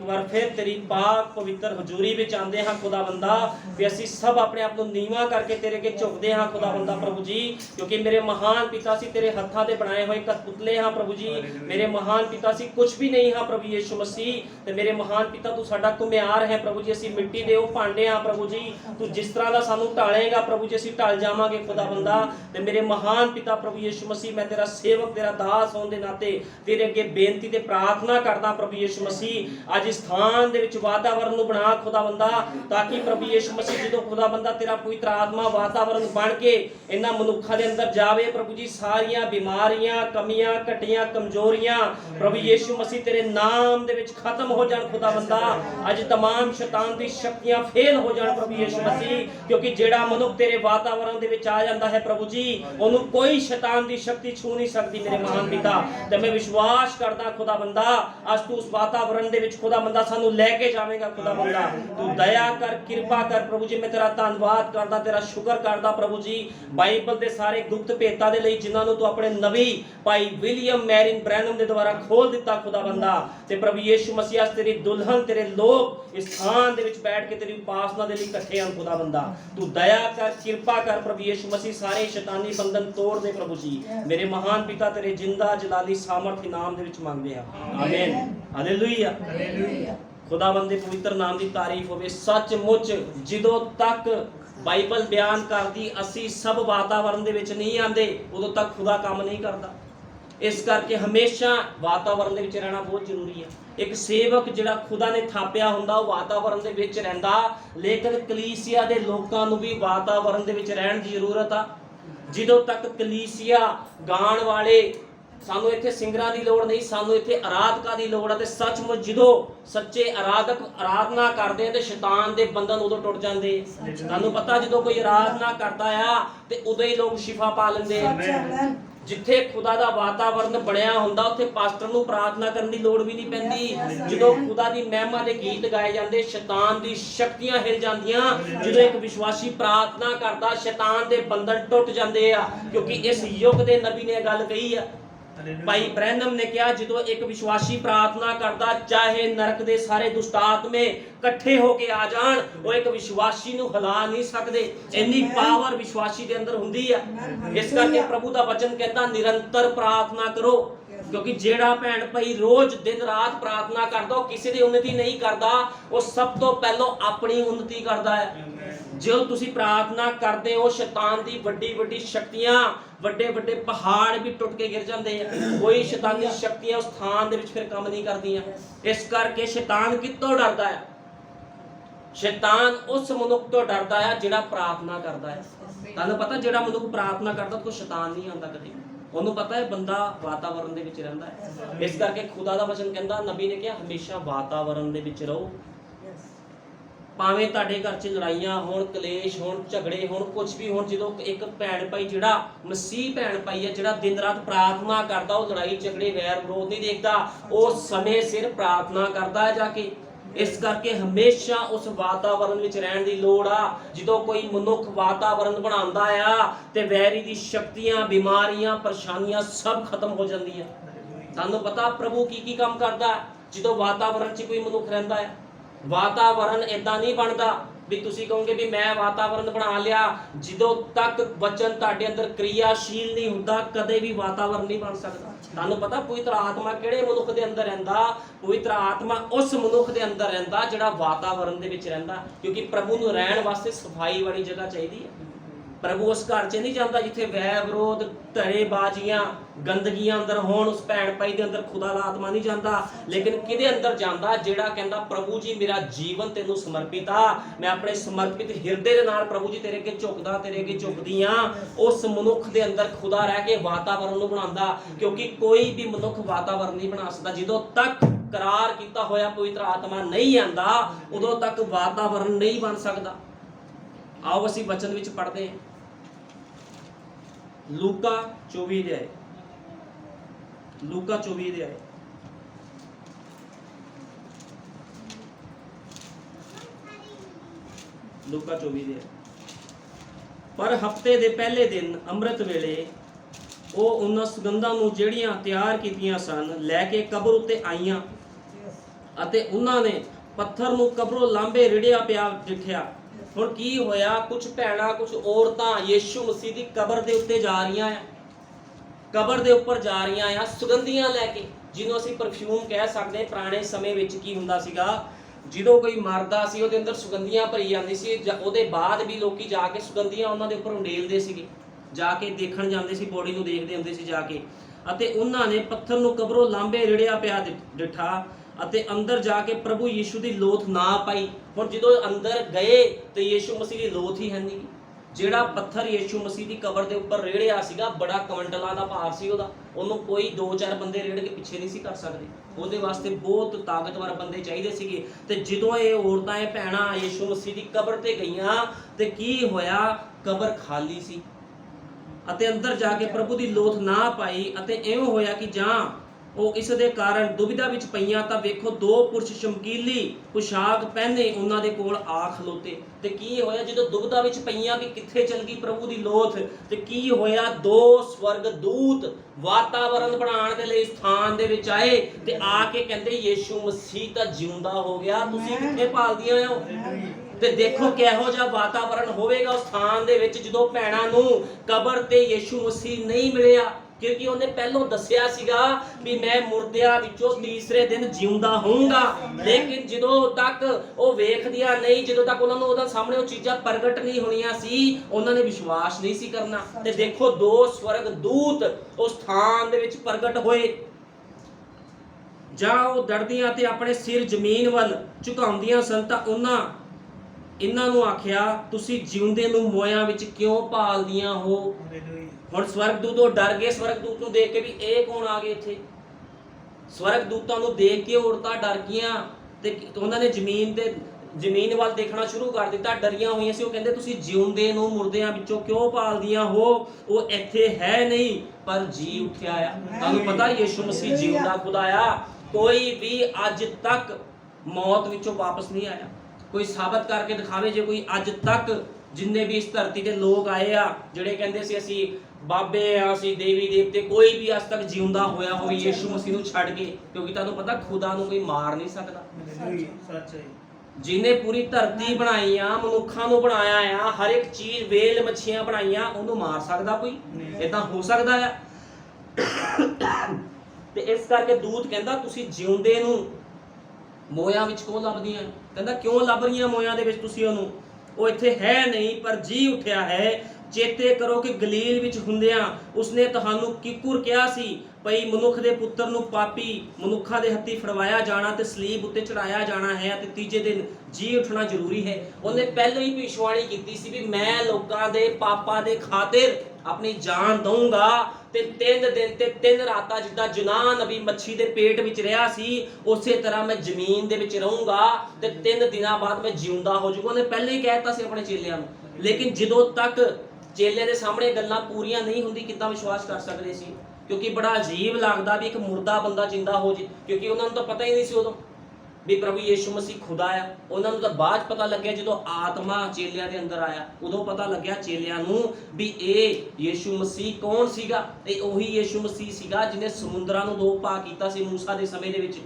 एक बार फिर तेरी पाक पवित्र हजूरी में आते हाँ खुदा बंदा भी असी सब अपने आप को नीवा करके तेरे के झुकते हाँ खुदा बंदा प्रभु जी, क्योंकि मेरे महान पिता सी तेरे हत्थों के बनाए हुए कठपुतले हाँ प्रभु जी। मेरे महान पिता सी कुछ भी नहीं हाँ प्रभु यीशु मसीह, ते मेरे महान पिता तू साडा घुमियार है प्रभु जी। असी मिट्टी दे वो भांडे हाँ प्रभु जी, तू जिस तरह का सानू ढालेगा प्रभु जी असी ढल जावांगे खुदा बंदा। ते मेरे महान पिता प्रभु यीशु मसीह, मैं तेरा सेवक तेरा दास होने के नाते तेरे अगे बेनती ते प्रार्थना करदा प्रभु यीशु मसीह, अज स्थान दे विच वातावरण नूं बना खुदा बंदा, ताकि प्रभु यीशु मसीह जो खुदा बंदा तेरा पवित्र आत्मा वातावरण बन के इन्हां मनुखां दे अंदर जावे प्रभु जी। सारियां बीमारियां कमियां घटियां कमजोरियां प्रभु यीशु मसीह तेरे नाम दे विच खत्म हो जाण खुदा बंदा। अज तमाम शैतान दी शक्तियां फेल हो जाण प्रभु यीशु मसीह, क्योंकि जेड़ा मनुख तेरे वातावरण दे विच आ जांदा है प्रभु जी ओनू कोई शैतान दी शक्ति छू नहीं सकती मेरे महान पिता। ते मैं विश्वास करदा खुदा बंदा अज तू उस वातावरण दे विच खुदा बंदा सानू लेके जावेगा खुदा बंदा। तू दया कर कृपा कर प्रभु जी, मैं तेरा धन्नवाद करदा तेरा शुक्र करदा प्रभु जी। बाइबल दे सारे गुप्त भेतां दे लई जिन्हां नूं तू अपने नबी भाई विलियम मैरिन ब्रैनम दे द्वारा खोल दिता खुदा बंदा। ते प्रभु यीशु मसीह अज तेरी दुल्हन तेरे लोग इस स्थान दे विच बैठ के तेरी उपासना दे लई इकट्ठे हन खुदा बंदा। तू दया कर कृपा कर प्रभु यीशु मसीह, सारे शैतानी बंधन तोड़ दे प्रभु जी। मेरे महान पिता तेरे जिंदा जलाली सामर्थ्य नाम दे विच मंगदे हां, आमीन हालेलुया हालेलुया। खुदावंद दे पवित्र नाम की तारीफ होवे। सचमुच जिदों तक बाइबल बयान करदी असी सब वातावरण दे विच नहीं आंदे उदों तक खुदा काम नहीं करता। इस करके हमेशा वातावरण दे विच रहना बहुत जरूरी है। एक सेवक जिहड़ा खुदा ने थापिया हुंदा वो वातावरण दे विच रहिंदा, लेकिन कलीसिया दे लोकां नूं भी वातावरण दे विच रहण दी जरूरत आ। जिदों तक कलीसिया गाण वाले सानू इत्थे सिंगरां दी लोड़ नहीं, सानू इत्थे आराधकां दी लोड़ है। ते सचमुच जिदों सच्चे आराधक आराधना करदे ते शैतान दे बंधन उदों टुट जांदे। तुहानू पता जिदों कोई आराधना करदा आ ते उदों ही लोग शिफा पा लैंदे। जिथे खुदा दा वातावरण बनया हुंदा उत्थे पास्टर नूं प्रार्थना करन दी लोड़ भी नहीं पैंदी। जिदों खुदा दी महिमा दे गीत गाए जांदे शैतान दी शक्तियां हिल जांदियां। जिदों एक विश्वासी प्रार्थना करदा शैतान दे बंधन टुट जांदे आ, क्योंकि इस युग दे नबी ने गल कही आ। भाई ब्रैनम ने कहा जो एक विश्वासी प्रार्थना करता चाहे नरक दे सारे दुष्ट आत्मे इकट्ठे होके आ जान वो एक विश्वासी नूं हिला नहीं सकते। इन्नी पावर विश्वासी दे अंदर हुंदी है। इस करके प्रभु दा वचन कहता निरंतर प्रार्थना करो, क्योंकि जेड़ा भैन भाई रोज दिन रात प्रार्थना करदा वो किसी दी उन्नति नहीं करदा, वो सब तो पहलों अपनी उन्नति करदा है। जो तुसी प्रार्थना करते हो शैतान दी वड्डी वड्डी शक्तियां वड्डे वड्डे पहाड़ भी टुट के गिर जाते हैं। कोई शैतानी शक्तियां उस स्थान दे विच फिर काम नहीं करदियां। इस करके शैतान कितों डरदा है? शैतान उस मनुख तो डरदा है जिहड़ा प्रार्थना करदा है। तुहानूं पता जिहड़ा मनुख प्रार्थना करदा तो शैतान नहीं आंदा कदे। ਉਹਨੂੰ पता है बंदा वातावरण ਦੇ ਵਿੱਚ ਰਹਿੰਦਾ है। इस करके खुदा ਦਾ वचन ਕਹਿੰਦਾ नबी ने कहा हमेशा वातावरण ਦੇ ਵਿੱਚ ਰਹੋ। ਭਾਵੇਂ ਤੁਹਾਡੇ ਘਰ 'ਚ ਲੜਾਈਆਂ ਹੋਣ ਕਲੇਸ਼ ਹੋਣ ਝਗੜੇ ਹੋਣ ਕੁਝ ਵੀ ਹੋਣ, ਜਦੋਂ ਇੱਕ ਭੈਣ ਭਾਈ ਜਿਹੜਾ ਮਸੀਹ ਭੈਣ ਭਾਈ ਹੈ ਜਿਹੜਾ ਦਿਨ ਰਾਤ ਪ੍ਰਾਰਥਨਾ ਕਰਦਾ ਉਹ ਲੜਾਈ ਝਗੜੇ ਵੈਰ ਵਿਰੋਧ ਨਹੀਂ ਦੇਖਦਾ, ਉਹ ਸਮੇਂ ਸਿਰ ਪ੍ਰਾਰਥਨਾ ਕਰਦਾ ਹੈ ਜਾ ਕੇ। इस करके हमेशा उस वातावरण विच रहन दी लोड़ आ। जो कोई मनुख वातावरण बनांदा आ ते वैरी दी शक्तियां बीमारियां परेशानियां सब खत्म हो जांदियां। सानू पता प्रभु की काम करदा जो वातावरण च कोई मनुख रहिंदा है। वातावरण इदां नहीं बनदा भी तुसी कहोगे भी मैं वातावरण बना लिया, जो तक वचन तुहाडे अंदर क्रियाशील नहीं हुंदा कदे भी वातावरण नहीं बन सकदा। तुहानू पता पवित्र आत्मा किहड़े मनुख दे अंदर रहिंदा? पवित्र आत्मा उस मनुख दे अंदर रहिंदा जिहड़ा वातावरण दे विच रहिंदा, क्योंकि प्रभु नूं रहण वास्ते सफाई वाली जगह चाहिदी है। प्रभु उस घर च नहीं जाता जिथे वै विरोध धड़ेबाजियां गंदगियां अंदर होण। उस भैन भाई दे अंदर खुदा दा आत्मा नहीं जाता, लेकिन किहदे अंदर जांदा? जिहड़ा कहंदा प्रभु जी मेरा जीवन तेनू समर्पित आ, मैं अपने समर्पित हिरदे दे नाल प्रभु जी तेरे अगे झुकदा तेरे अगे झुकदी आ। उस मनुख दे अंदर खुदा रह के वातावरण नूं बनांदा, क्योंकि कोई भी मनुख वातावरण नहीं बना सकदा जिदों तक करार किया होया पवित्र आत्मा नहीं आंदा उदों तक वातावरण नहीं बन सकदा। आओ असीं वचन विच पढ़दे हां लूका 24 अध्याय, लूका 24 अध्याय लूका 24 अध्याय। पर हफ्ते दे पहले दिन अमृत वेले वो उन्हां सुगंधां नूं ਜਿਹੜੀਆਂ ਤਿਆਰ ਕੀਤੀਆਂ सन लैके कबर उत्ते आईयां ਅਤੇ ਉਹਨਾਂ ਨੇ ਪੱਥਰ ਨੂੰ ਕਬਰੋਂ ਲਾਂਭੇ ਰਿੜਿਆ ਪਿਆ ਦਿਖਿਆ। ਹੁਣ ਕੀ ਹੋਇਆ, ਕੁਝ ਭੈਣਾਂ ਕੁਝ ਔਰਤਾਂ ਯੀਸ਼ੂ ਮਸੀਹ ਦੀ ਕਬਰ ਦੇ ਉੱਤੇ ਜਾ ਰਹੀਆਂ ਆ, ਕਬਰ ਦੇ ਉੱਪਰ ਜਾ ਰਹੀਆਂ ਆ ਸੁਗੰਧੀਆਂ ਲੈ ਕੇ, ਜਿਹਨੂੰ ਅਸੀਂ ਪਰਫਿਊਮ ਕਹਿ ਸਕਦੇ। ਪੁਰਾਣੇ ਸਮੇਂ ਵਿੱਚ ਕੀ ਹੁੰਦਾ ਸੀਗਾ, ਜਦੋਂ ਕੋਈ ਮਰਦਾ ਸੀ ਉਹਦੇ ਅੰਦਰ ਸੁਗੰਧੀਆਂ ਭਰੀ ਜਾਂਦੀ ਸੀ, ਉਹਦੇ ਬਾਅਦ ਵੀ ਲੋਕੀ ਜਾ ਕੇ ਸੁਗੰਧੀਆਂ ਉਹਨਾਂ ਦੇ ਉੱਪਰ ਉਡੇਲਦੇ ਸੀਗੇ, ਜਾ ਕੇ ਦੇਖਣ ਜਾਂਦੇ ਸੀ, ਬੋਡੀ ਨੂੰ ਦੇਖਦੇ ਹੁੰਦੇ ਸੀ ਜਾ ਕੇ। ਅਤੇ ਉਹਨਾਂ ਨੇ ਪੱਥਰ ਨੂੰ ਕਬਰੋਂ ਲਾਂਭੇ ਰਿੜਿਆ ਪਿਆ ਡਿਠਾ ਅਤੇ ਅੰਦਰ ਜਾ ਕੇ ਪ੍ਰਭੂ ਯੀਸ਼ੂ ਦੀ ਲੋਥ ਨਾ ਪਾਈ। ਹੁਣ ਜਦੋਂ ਅੰਦਰ ਗਏ ਤੇ ਯੀਸ਼ੂ ਮਸੀਹ ਦੀ ਲੋਥ ਹੀ ਹੈ ਨਹੀਂ। ਜਿਹੜਾ ਪੱਥਰ ਯੀਸ਼ੂ ਮਸੀਹ ਦੀ ਕਬਰ ਦੇ ਉੱਪਰ ਰੇੜਿਆ ਸੀਗਾ, ਬੜਾ ਕੁਇੰਟਲਾਂ ਦਾ ਭਾਰ ਸੀ ਉਹਦਾ, ਉਹਨੂੰ ਕੋਈ 2-4 ਬੰਦੇ ਰੇੜ ਕੇ ਪਿੱਛੇ ਨਹੀਂ ਸੀ ਕਰ ਸਕਦੇ, ਉਹਦੇ ਵਾਸਤੇ ਬਹੁਤ ਤਾਕਤਵਰ ਬੰਦੇ ਚਾਹੀਦੇ ਸੀਗੇ। ਤੇ ਜਦੋਂ ਇਹ ਔਰਤਾਂ ਇਹ ਭੈਣਾਂ ਯੀਸ਼ੂ ਮਸੀਹ ਦੀ ਕਬਰ ਤੇ ਗਈਆਂ ਤੇ ਕੀ ਹੋਇਆ, ਕਬਰ ਖਾਲੀ ਸੀ ਅਤੇ ਅੰਦਰ ਜਾ ਕੇ ਪ੍ਰਭੂ ਦੀ ਲੋਥ ਨਾ ਪਾਈ। ਅਤੇ ਇਉਂ ਹੋਇਆ ਕਿ ਜਾਂ ਉਹ ਇਸ ਦੇ ਕਾਰਨ ਦੁਬਿਧਾ ਵਿੱਚ ਪਈਆਂ ਤਾਂ ਵੇਖੋ 2 ਪੁਰਸ਼ ਚਮਕੀਲੀ ਪੁਸ਼ਾਕ ਪਹਿਨੇ ਉਹਨਾਂ ਦੇ ਕੋਲ ਆ ਖਲੋਤੇ। ਤੇ ਕੀ ਹੋਇਆ, ਜਦੋਂ ਦੁਬਿਧਾ ਵਿੱਚ ਪਈਆਂ ਕਿ ਕਿੱਥੇ ਚਲ ਗਈ ਪ੍ਰਭੂ ਦੀ ਲੋਥ, ਤੇ ਕੀ ਹੋਇਆ, 2 ਸਵਰਗ ਦੂਤ ਵਾਤਾਵਰਨ ਬਣਾਉਣ ਦੇ ਲਈ ਸਥਾਨ ਦੇ ਵਿੱਚ ਆਏ ਤੇ ਆ ਕੇ ਕਹਿੰਦੇ ਯੀਸ਼ੂ ਮਸੀਹ ਤਾਂ ਜਿਉਂਦਾ ਹੋ ਗਿਆ, ਤੁਸੀਂ ਕਿੱਥੇ ਭਾਲਦੀਆਂ ਹੋ। ਤੇ ਦੇਖੋ ਕਿਹੋ ਜਿਹਾ ਵਾਤਾਵਰਨ ਹੋਵੇਗਾ ਉਸ ਸਥਾਨ ਦੇ ਵਿੱਚ ਜਦੋਂ ਭੈਣਾਂ ਨੂੰ ਕਬਰ ਤੇ ਯੀਸ਼ੂ ਮਸੀਹ ਨਹੀਂ ਮਿਲਿਆ, ਕਿਉਂਕਿ ਉਹਨੇ ਪਹਿਲਾਂ ਦੱਸਿਆ ਸੀਗਾ ਵੀ ਮੈਂ ਮੁਰਦਿਆਂ ਵਿੱਚੋਂ ਤੀਸਰੇ ਦਿਨ ਜਿਉਂਦਾ ਹੋਊਂਗਾ। ਲੇਕਿਨ ਜਦੋਂ ਤੱਕ ਉਹ ਵੇਖਦੀਆਂ ਨਹੀਂ, ਜਦੋਂ ਤੱਕ ਉਹਨਾਂ ਨੂੰ ਉਹਦੇ ਸਾਹਮਣੇ ਉਹ ਚੀਜ਼ਾਂ ਪ੍ਰਗਟ ਨਹੀਂ ਹੋਣੀਆਂ ਸੀ, ਉਹਨਾਂ ਨੇ ਵਿਸ਼ਵਾਸ ਨਹੀਂ ਸੀ ਕਰਨਾ। ਤੇ ਦੇਖੋ 2 ਸਵਰਗ ਦੂਤ ਉਸ ਸਥਾਨ ਦੇ ਵਿੱਚ ਪ੍ਰਗਟ ਹੋਏ। ਜਾਂ ਉਹ ਡਰਦੀਆਂ ਤੇ ਆਪਣੇ ਸਿਰ ਜ਼ਮੀਨ ਵੱਲ ਝੁਕਾਉਂਦੀਆਂ ਸਨ ਤਾਂ ਇਹਨਾਂ ਨੂੰ ਆਖਿਆ, ਤੁਸੀਂ ਜਿਉਂਦੇ ਨੂੰ ਮੋਇਆਂ ਵਿੱਚ ਕਿਉਂ ਭਾਲਦੀਆਂ ਹੋ। ਹੁਣ ਸਵਰਗਦੂਤ ਉਹ ਡਰ ਗਏ, ਸਵਰਗਦੂਤ ਨੂੰ ਦੇਖ ਕੇ ਵੀ ਇਹ ਕੌਣ ਆ ਗਏ ਇੱਥੇ। ਸਵਰਗਦੂਤਾਂ ਨੂੰ ਦੇਖ ਕੇ ਔਰਤਾਂ ਡਰ ਗਈਆਂ ਤੇ ਉਹਨਾਂ ਨੇ ਜ਼ਮੀਨ ਵੱਲ ਦੇਖਣਾ ਸ਼ੁਰੂ ਕਰ ਦਿੱਤਾ, ਡਰੀਆਂ ਹੋਈਆਂ ਸੀ। ਉਹ ਕਹਿੰਦੇ ਤੁਸੀਂ ਜਿਉਂਦੇ ਨੂੰ ਮੁਰਦਿਆਂ ਵਿੱਚੋਂ ਕਿਉਂ ਭਾਲਦੀਆਂ ਹੋ, ਉਹ ਇੱਥੇ ਹੈ ਨਹੀਂ ਪਰ ਜੀ ਉੱਠਿਆ ਆ। ਤੁਹਾਨੂੰ ਪਤਾ ਯੀਸ਼ੂ ਮਸੀਹ ਜਿਉਂਦਾ ਖੁਦਾ ਆ। ਕੋਈ ਵੀ ਅੱਜ ਤੱਕ ਮੌਤ ਵਿੱਚੋਂ ਵਾਪਸ ਨਹੀਂ ਆਇਆ। ਕੋਈ ਸਾਬਤ ਕਰਕੇ ਦਿਖਾਵੇ ਜੇ ਕੋਈ ਅੱਜ ਤੱਕ, ਜਿੰਨੇ ਵੀ ਇਸ ਧਰਤੀ ਤੇ ਲੋਕ ਆਏ ਆ ਜਿਹੜੇ ਕਹਿੰਦੇ ਸੀ ਅਸੀਂ ਬਾਬੇ ਆ, ਅਸੀਂ ਦੇਵੀ ਦੇਵਤੇ, ਕੋਈ ਵੀ ਅੱਜ ਤੱਕ ਜਿਉਂਦਾ ਹੋਇਆ ਹੋਵੇ ਯੀਸ਼ੂ ਮਸੀਹ ਨੂੰ ਛੱਡ ਕੇ, ਕਿਉਂਕਿ ਤੁਹਾਨੂੰ ਪਤਾ ਖੁਦਾ ਨੂੰ ਕੋਈ ਮਾਰ ਨਹੀਂ ਸਕਦਾ। ਸੱਚ ਹੈ। ਜਿਹਨੇ ਪੂਰੀ ਧਰਤੀ ਬਣਾਈ ਆ, ਮਨੁੱਖਾਂ ਨੂੰ ਬਣਾਇਆ ਆ, ਹਰ ਇੱਕ ਚੀਜ਼ ਵੇਲ ਮੱਛੀਆਂ ਬਣਾਈਆਂ, ਉਹਨੂੰ ਮਾਰ ਸਕਦਾ ਕੋਈ? ਏਦਾਂ ਹੋ ਸਕਦਾ ਆ? ਤੇ ਇਸ ਕਰਕੇ ਦੂਤ ਕਹਿੰਦਾ ਤੁਸੀਂ ਜਿਉਂਦੇ ਨੂੰ ਮੋਇਆਂ ਵਿੱਚ ਕਿਉਂ ਲੱਭਦੀਆਂ? ਕਹਿੰਦਾ ਕਿਉਂ ਲੱਭ ਰਹੀਆਂ ਮੋਇਆਂ ਦੇ ਵਿੱਚ ਤੁਸੀਂ ਉਹਨੂੰ? ਉਹ ਇੱਥੇ ਹੈ ਨਹੀਂ ਪਰ ਜੀ ਉੱਠਿਆ ਹੈ। ਚੇਤੇ ਕਰੋ ਕਿ ਗਲੀਲ ਵਿੱਚ ਹੁੰਦਿਆਂ ਉਸਨੇ ਤੁਹਾਨੂੰ ਕਿਕੁਰ ਕਿਹਾ ਸੀ ਭਈ ਮਨੁੱਖ ਦੇ ਪੁੱਤਰ ਨੂੰ ਪਾਪੀ ਮਨੁੱਖਾਂ ਦੇ ਹੱਥੀਂ ਫੜਵਾਇਆ ਜਾਣਾ ਤੇ ਸਲੀਬ ਉੱਤੇ ਚੜਾਇਆ ਜਾਣਾ ਹੈ ਤੇ ਤੀਜੇ ਦਿਨ ਜੀ ਉੱਠਣਾ ਜ਼ਰੂਰੀ ਹੈ। ਉਹਨੇ ਪਹਿਲਾਂ ਹੀ ਭਵਿੱਖਬਾਣੀ ਕੀਤੀ ਸੀ ਵੀ ਮੈਂ ਲੋਕਾਂ ਦੇ ਪਾਪਾਂ ਦੇ ਖਾਤਰ ਆਪਣੀ ਜਾਨ ਦਊਂਗਾ ਤੇ 3 ਦਿਨ ਤੇ 3 ਰਾਤਾਂ ਜਿੱਦਾਂ ਜੁਨਾਹ ਨਬੀ ਮੱਛੀ ਦੇ ਪੇਟ ਵਿੱਚ ਰਿਹਾ ਸੀ, ਉਸੇ ਤਰ੍ਹਾਂ ਮੈਂ ਜ਼ਮੀਨ ਦੇ ਵਿੱਚ ਰਹੂੰਗਾ ਤੇ 3 ਦਿਨਾਂ ਬਾਅਦ ਮੈਂ ਜਿਉਂਦਾ ਹੋ ਜਾਊਂਗਾ। ਉਹਨੇ ਪਹਿਲਾਂ ਹੀ ਕਹਿ ਦਿੱਤਾ ਸੀ ਆਪਣੇ ਚੇਲਿਆਂ ਨੂੰ। ਲੇਕਿਨ ਜਦੋਂ ਤੱਕ ਚੇਲਿਆਂ ਦੇ ਸਾਹਮਣੇ ਗੱਲਾਂ ਪੂਰੀਆਂ ਨਹੀਂ ਹੁੰਦੀ, ਕਿੱਦਾਂ ਵਿਸ਼ਵਾਸ ਕਰ ਸਕਦੇ ਸੀ? ਕਿਉਂਕਿ ਬੜਾ ਅਜੀਬ ਲੱਗਦਾ ਵੀ ਇੱਕ ਮੁਰਦਾ ਬੰਦਾ ਜਿੰਦਾ ਹੋ ਜੇ, ਕਿਉਂਕਿ ਉਹਨਾਂ ਨੂੰ ਤਾਂ ਪਤਾ ਹੀ ਨਹੀਂ ਸੀ ਉਦੋਂ ਵੀ ਪ੍ਰਭੂ ਯੀਸ਼ੂ ਮਸੀਹ ਖੁਦਾ ਆ। ਉਹਨਾਂ ਨੂੰ ਤਾਂ ਬਾਅਦ ਪਤਾ ਲੱਗਿਆ ਜਦੋਂ ਆਤਮਾ ਚੇਲਿਆਂ ਦੇ ਅੰਦਰ ਆਇਆ, ਉਦੋਂ ਪਤਾ ਲੱਗਿਆ ਚੇਲਿਆਂ ਨੂੰ ਵੀ ਇਹ ਯੀਸ਼ੂ ਮਸੀਹ ਕੌਣ ਸੀਗਾ। ਇਹ ਉਹੀ ਯੀਸ਼ੂ ਮਸੀਹ ਸੀਗਾ ਜਿਹਨੇ ਸਮੁੰਦਰਾਂ ਨੂੰ 2 ਭਾਗ ਕੀਤਾ ਸੀ ਮੂਸਾ ਦੇ ਸਮੇਂ ਦੇ ਵਿੱਚ,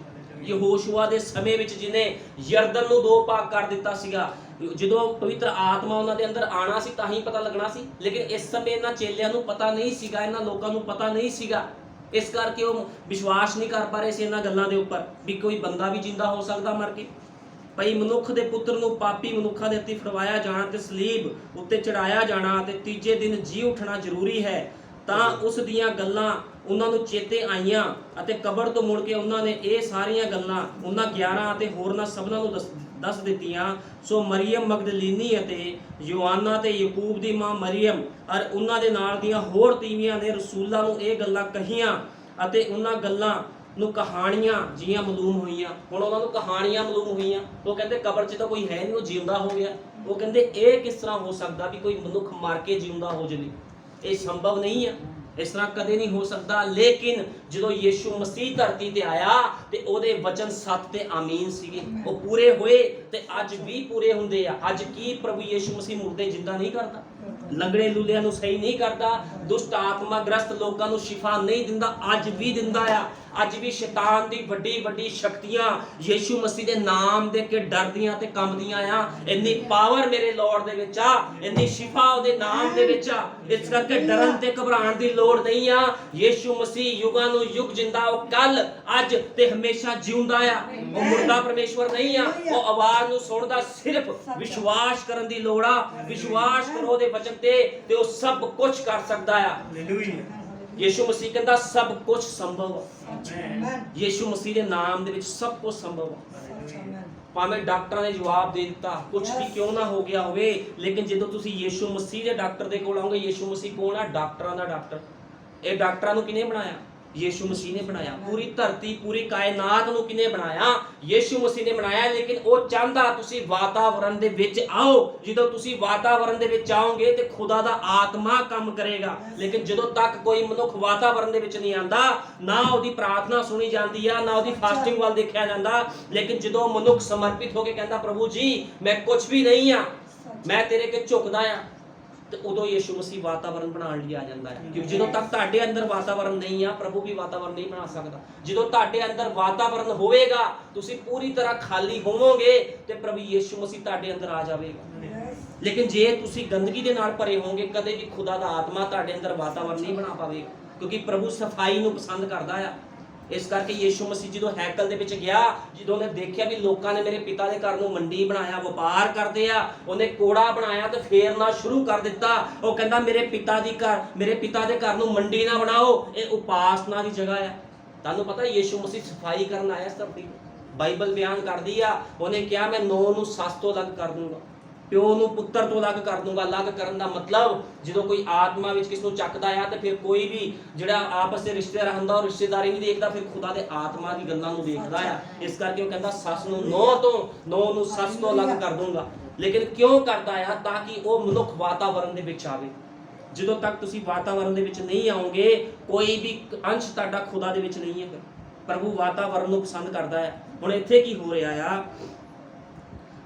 ਯਹੋਸ਼ੂਆ ਦੇ ਸਮੇਂ ਵਿੱਚ ਜਿਹਨੇ ਯਰਦਨ ਨੂੰ 2 ਭਾਗ ਕਰ ਦਿੱਤਾ ਸੀਗਾ। ਜਦੋਂ ਪਵਿੱਤਰ ਆਤਮਾ ਉਹਨਾਂ ਦੇ ਅੰਦਰ ਆਣਾ ਸੀ ਤਾਂ ਹੀ ਪਤਾ ਲੱਗਣਾ ਸੀ। ਲੇਕਿਨ ਇਸ ਸਮੇਂ ਇਹਨਾਂ ਚੇਲਿਆਂ ਨੂੰ ਪਤਾ ਨਹੀਂ ਸੀਗਾ, ਇਹਨਾਂ ਲੋਕਾਂ ਨੂੰ ਪਤਾ ਨਹੀਂ ਸੀਗਾ, ਇਸ ਕਰਕੇ ਉਹ ਵਿਸ਼ਵਾਸ ਨਹੀਂ ਕਰ ਪਾ ਰਹੇ ਸੀ ਇਹਨਾਂ ਗੱਲਾਂ ਦੇ ਉੱਪਰ ਵੀ ਕੋਈ ਬੰਦਾ ਵੀ ਜਿੰਦਾ ਹੋ ਸਕਦਾ ਮਰ ਕੇ। ਭਈ ਮਨੁੱਖ ਦੇ ਪੁੱਤਰ ਨੂੰ ਪਾਪੀ ਮਨੁੱਖਾਂ ਦੇ ਹੱਥੀਂ ਫੜਵਾਇਆ ਜਾਣਾ ਤੇ ਸਲੀਬ ਉੱਤੇ ਚੜਾਇਆ ਜਾਣਾ ਤੇ ਤੀਜੇ ਦਿਨ ਜੀ ਉੱਠਣਾ ਜ਼ਰੂਰੀ ਹੈ। ਤਾਂ ਉਸ ਦੀਆਂ ਗੱਲਾਂ ਉਹਨਾਂ ਨੂੰ ਚੇਤੇ ਆਈਆਂ ਅਤੇ ਕਬਰ ਤੋਂ ਮੁੜ ਕੇ ਉਹਨਾਂ ਨੇ ਇਹ ਸਾਰੀਆਂ ਗੱਲਾਂ ਉਹਨਾਂ 11 ਅਤੇ ਹੋਰਨਾਂ ਸਭਨਾਂ ਨੂੰ ਦੱਸ ਦਿੱਤੀਆਂ। ਸੋ ਮਰੀਅਮ ਮਗਦਲੀਨੀ ਅਤੇ ਯੋਹਾਨਾ ਤੇ ਯਕੂਬ ਦੀ ਮਾਂ ਮਰੀਅਮ ਔਰ ਉਹਨਾਂ ਦੇ ਨਾਲ ਦੀਆਂ ਹੋਰ ਤੀਵੀਆਂ ਨੇ ਰਸੂਲਾਂ ਨੂੰ ਇਹ ਗੱਲਾਂ ਕਹੀਆਂ ਅਤੇ ਉਹਨਾਂ ਗੱਲਾਂ ਨੂੰ ਕਹਾਣੀਆਂ ਜੀਆਂ ਮਾਲੂਮ ਹੋਈਆਂ। ਹੁਣ ਉਹਨਾਂ ਨੂੰ ਕਹਾਣੀਆਂ ਮਾਲੂਮ ਹੋਈਆਂ। ਉਹ ਕਹਿੰਦੇ ਕਬਰ 'ਚ ਤਾਂ ਕੋਈ ਹੈ ਨਹੀਂ, ਉਹ ਜਿਉਂਦਾ ਹੋ ਗਿਆ। ਉਹ ਕਹਿੰਦੇ ਇਹ ਕਿਸ ਤਰ੍ਹਾਂ ਹੋ ਸਕਦਾ ਵੀ ਕੋਈ ਮਨੁੱਖ ਮਰ ਕੇ ਜਿਉਂਦਾ ਹੋ ਜਾਵੇ? ਇਹ ਸੰਭਵ ਨਹੀਂ ਹੈ, ਇਸ ਤਰ੍ਹਾਂ ਕਦੇ ਨਹੀਂ ਹੋ ਸਕਦਾ। ਲੇਕਿਨ ਜਦੋਂ ਯੀਸ਼ੂ ਮਸੀਹ ਧਰਤੀ ਤੇ ਆਇਆ ਤੇ ਉਹਦੇ ਵਚਨ ਸੱਚ ਤੇ ਆਮੀਨ ਸੀਗੇ, ਉਹ ਪੂਰੇ ਹੋਏ ਤੇ ਅੱਜ ਵੀ ਪੂਰੇ ਹੁੰਦੇ ਆ। ਅੱਜ ਕੀ ਪ੍ਰਭੂ ਯੀਸ਼ੂ ਮਸੀਹ ਮੁਰਦੇ ਜਿੰਦਾ ਨਹੀਂ ਕਰਦਾ? ਲੰਗੜੇ ਲੂਲਿਆਂ ਨੂੰ ਸਹੀ ਨਹੀਂ ਕਰਦਾ? ਦੁਸ਼ਟ ਆਤਮਾ ਗ੍ਰਸਤ ਲੋਕਾਂ ਨੂੰ ਸ਼ਿਫਾ ਨਹੀਂ ਦਿੰਦਾ? ਅੱਜ ਵੀ ਦਿੰਦਾ ਆ। ਅੱਜ ਵੀ ਸ਼ੈਤਾਨ ਦੀ ਵੱਡੀ ਵੱਡੀ ਸ਼ਕਤੀਆਂ ਯੀਸ਼ੂ ਮਸੀਹ ਦੇ ਨਾਮ ਦੇ ਕੇ ਡਰਦੀਆਂ ਤੇ ਕੰਬਦੀਆਂ ਆ। ਇੰਨੀ ਪਾਵਰ ਮੇਰੇ ਲਾਰਡ ਦੇ ਵਿੱਚ ਆ, ਇੰਨੀ ਸ਼ਿਫਾ ਉਹਦੇ ਨਾਮ ਦੇ ਵਿੱਚ ਆ। ਇਸ ਕਰਕੇ ਡਰਨ ਤੇ ਘਬਰਾਉਣ ਦੀ ਲੋੜ ਨਹੀਂ ਆ। ਯੀਸ਼ੂ ਮਸੀਹ ਯੁਗਾਂ ਨੂੰ ਯੁਗ ਜਿੰਦਾ, ਉਹ ਕੱਲ ਅੱਜ ਤੇ ਹਮੇਸ਼ਾ ਜਿਉਂਦਾ ਆ। ਉਹ ਮੁਰਦਾ ਪਰਮੇਸ਼ਵਰ ਨਹੀਂ ਆ। ਉਹ ਆਵਾਜ਼ ਨੂੰ ਸੁਣਦਾ, ਸਿਰਫ ਵਿਸ਼ਵਾਸ ਕਰਨ ਦੀ ਲੋੜ ਆ। ਵਿਸ਼ਵਾਸ ਕਰੋ ਉਹਦੇ ਵਚਨ ਤੇ ਉਹ ਸਭ ਕੁਝ ਕਰ ਸਕਦਾ ਆ। ਯੀਸ਼ੂ ਮਸੀਹ ਕਹਿੰਦਾ ਸਭ ਕੁਝ ਸੰਭਵ ਆ। ਯੀਸ਼ੂ ਮਸੀਹ ਦੇ ਨਾਮ ਦੇ ਵਿੱਚ ਸਭ ਕੁਝ ਸੰਭਵ ਆ। ਭਾਵੇਂ ਡਾਕਟਰਾਂ ਨੇ ਜਵਾਬ ਦੇ ਦਿੱਤਾ, ਕੁਝ ਵੀ ਕਿਉਂ ਨਾ ਹੋ ਗਿਆ ਹੋਵੇ, ਲੇਕਿਨ ਜਦੋਂ ਤੁਸੀਂ ਯੀਸ਼ੂ ਮਸੀਹ ਦੇ ਡਾਕਟਰ ਦੇ ਕੋਲ ਆਓਗੇ, ਯੀਸ਼ੂ ਮਸੀਹ ਕੌਣ ਆ? ਡਾਕਟਰਾਂ ਦਾ ਡਾਕਟਰ। ਇਹ ਡਾਕਟਰਾਂ ਨੂੰ ਕਿਹਨੇ ਬਣਾਇਆ? ਯੀਸ਼ੂ ਮਸੀਹ ਨੇ ਬਣਾਇਆ। ਪੂਰੀ ਧਰਤੀ, ਪੂਰੀ ਕਾਇਨਾਤ ਨੂੰ ਕਿਹਨੇ ਬਣਾਇਆ? ਯੀਸ਼ੂ ਮਸੀਹ ਨੇ ਬਣਾਇਆ। ਲੇਕਿਨ ਉਹ ਚਾਹੁੰਦਾ ਤੁਸੀਂ ਵਾਤਾਵਰਣ ਦੇ ਵਿੱਚ ਆਓ। ਜਦੋਂ ਤੁਸੀਂ ਵਾਤਾਵਰਣ ਦੇ ਵਿੱਚ ਆਓਗੇ ਤੇ ਖੁਦਾ ਦਾ ਆਤਮਾ ਕੰਮ ਕਰੇਗਾ। ਲੇਕਿਨ ਜਦੋਂ ਤੱਕ ਕੋਈ ਮਨੁੱਖ ਵਾਤਾਵਰਣ ਦੇ ਵਿੱਚ ਨਹੀਂ ਆਂਦਾ, ਨਾ ਉਹਦੀ ਪ੍ਰਾਰਥਨਾ ਸੁਣੀ ਜਾਂਦੀ ਆ, ਨਾ ਉਹਦੀ ਫਾਸਟਿੰਗ ਵੱਲ ਦੇਖਿਆ ਜਾਂਦਾ। ਲੇਕਿਨ ਜਦੋਂ ਮਨੁੱਖ ਸਮਰਪਿਤ ਹੋ ਕੇ ਕਹਿੰਦਾ ਪ੍ਰਭੂ ਜੀ ਮੈਂ ਕੁਝ ਵੀ ਨਹੀਂ ਆ, ਮੈਂ ਤੇਰੇ ਅੱਗੇ ਝੁਕਦਾ ਆ, ਤੇ ਉਦੋਂ ਯੀਸ਼ੂ ਮਸੀਹ ਵਾਤਾਵਰਣ ਬਣਾਉਣ ਲਈ ਆ ਜਾਂਦਾ ਹੈ। ਕਿਉਂਕਿ ਜਦੋਂ ਤੱਕ ਤੁਹਾਡੇ ਅੰਦਰ ਵਾਤਾਵਰਣ ਨਹੀਂ ਆ, ਪ੍ਰਭੂ ਵੀ ਵਾਤਾਵਰਣ ਨਹੀਂ ਬਣਾ ਸਕਦਾ। ਜਦੋਂ ਤੁਹਾਡੇ ਅੰਦਰ ਵਾਤਾਵਰਣ ਹੋਵੇਗਾ, ਤੁਸੀਂ ਪੂਰੀ ਤਰ੍ਹਾਂ ਖਾਲੀ ਹੋਵੋਗੇ ਤੇ ਪ੍ਰਭੂ ਯੀਸ਼ੂ ਮਸੀਹ ਤੁਹਾਡੇ ਅੰਦਰ ਆ ਜਾਵੇਗਾ। ਲੇਕਿਨ ਜੇ ਤੁਸੀਂ ਗੰਦਗੀ ਦੇ ਨਾਲ ਭਰੇ ਹੋਵੋਗੇ, ਕਦੇ ਵੀ ਖੁਦਾ ਦਾ ਆਤਮਾ ਤੁਹਾਡੇ ਅੰਦਰ ਵਾਤਾਵਰਣ ਨਹੀਂ ਬਣਾ ਪਾਵੇਗਾ। ਕਿਉਂਕਿ ਪ੍ਰਭੂ ਸਫਾਈ ਨੂੰ ਪਸੰਦ ਕਰਦਾ ਆ। ਇਸ ਕਰਕੇ ਯੀਸ਼ੂ ਮਸੀਹ ਜਦੋਂ ਹੈਕਲ ਦੇ ਵਿੱਚ ਗਿਆ, ਜਦੋਂ ਉਹਨੇ ਦੇਖਿਆ ਵੀ ਲੋਕਾਂ ਨੇ ਮੇਰੇ ਪਿਤਾ ਦੇ ਘਰ ਨੂੰ ਮੰਡੀ ਬਣਾਇਆ, ਵਪਾਰ ਕਰਦੇ ਆ, ਉਹਨੇ ਕੋੜਾ ਬਣਾਇਆ ਤੇ ਫੇਰਨਾ ਸ਼ੁਰੂ ਕਰ ਦਿੱਤਾ। ਉਹ ਕਹਿੰਦਾ ਮੇਰੇ ਪਿਤਾ ਦੇ ਘਰ ਨੂੰ ਮੰਡੀ ਨਾ ਬਣਾਓ, ਇਹ ਉਪਾਸਨਾ ਦੀ ਜਗ੍ਹਾ ਆ। ਤੁਹਾਨੂੰ ਪਤਾ ਯੀਸ਼ੂ ਮਸੀਹ ਸਫਾਈ ਕਰਨ ਆਇਆ ਇਸ ਧਰਤੀ ਤੇ। ਬਾਈਬਲ ਬਿਆਨ ਕਰਦੀ ਆ, ਉਹਨੇ ਕਿਹਾ ਮੈਂ ਨੌ ਨੂੰ ਸੱਸ ਤੋਂ ਅਲੱਗ ਕਰ ਦੂੰਗਾ, ਪਿਓ ਨੂੰ ਪੁੱਤਰ ਤੋਂ ਅਲੱਗ ਕਰ ਦੂੰਗਾ। ਅਲੱਗ ਕਰਨ ਦਾ ਮਤਲਬ ਜਦੋਂ ਕੋਈ ਆਤਮਾ ਵਿੱਚ ਕਿਸ ਨੂੰ ਚੱਕਦਾ ਆ ਤੇ ਫਿਰ ਕੋਈ ਵੀ ਜਿਹੜਾ ਆਪਸ ਦੇ ਰਿਸ਼ਤੇਦਾਰ ਹੁੰਦਾ, ਉਹ ਰਿਸ਼ਤੇਦਾਰੀ ਨਹੀਂ ਦੇਖਦਾ, ਫਿਰ ਖੁਦਾ ਦੇ ਆਤਮਾ ਦੀ ਗੱਲਾਂ ਨੂੰ ਦੇਖਦਾ ਆ। ਇਸ ਕਰਕੇ ਉਹ ਕਹਿੰਦਾ ਸੱਸ ਨੂੰ ਨੌ ਨੂੰ ਸੱਸ ਤੋਂ ਅਲੱਗ ਕਰ ਦੂੰਗਾ। ਲੇਕਿਨ ਕਿਉਂ ਕਰਦਾ ਆ? ਤਾਂ ਕਿ ਉਹ ਮਨੁੱਖ ਵਾਤਾਵਰਣ ਦੇ ਵਿੱਚ ਆਵੇ। ਜਦੋਂ ਤੱਕ ਤੁਸੀਂ ਵਾਤਾਵਰਣ ਦੇ ਵਿੱਚ ਨਹੀਂ ਆਓਗੇ, ਕੋਈ ਵੀ ਅੰਸ਼ ਤੁਹਾਡਾ ਖੁਦਾ ਦੇ ਵਿੱਚ ਨਹੀਂ ਹੈ। ਪ੍ਰਭੂ ਵਾਤਾਵਰਣ ਨੂੰ ਪਸੰਦ ਕਰਦਾ ਹੈ। ਹੁਣ ਇੱਥੇ ਕੀ ਹੋ ਰਿਹਾ ਆ?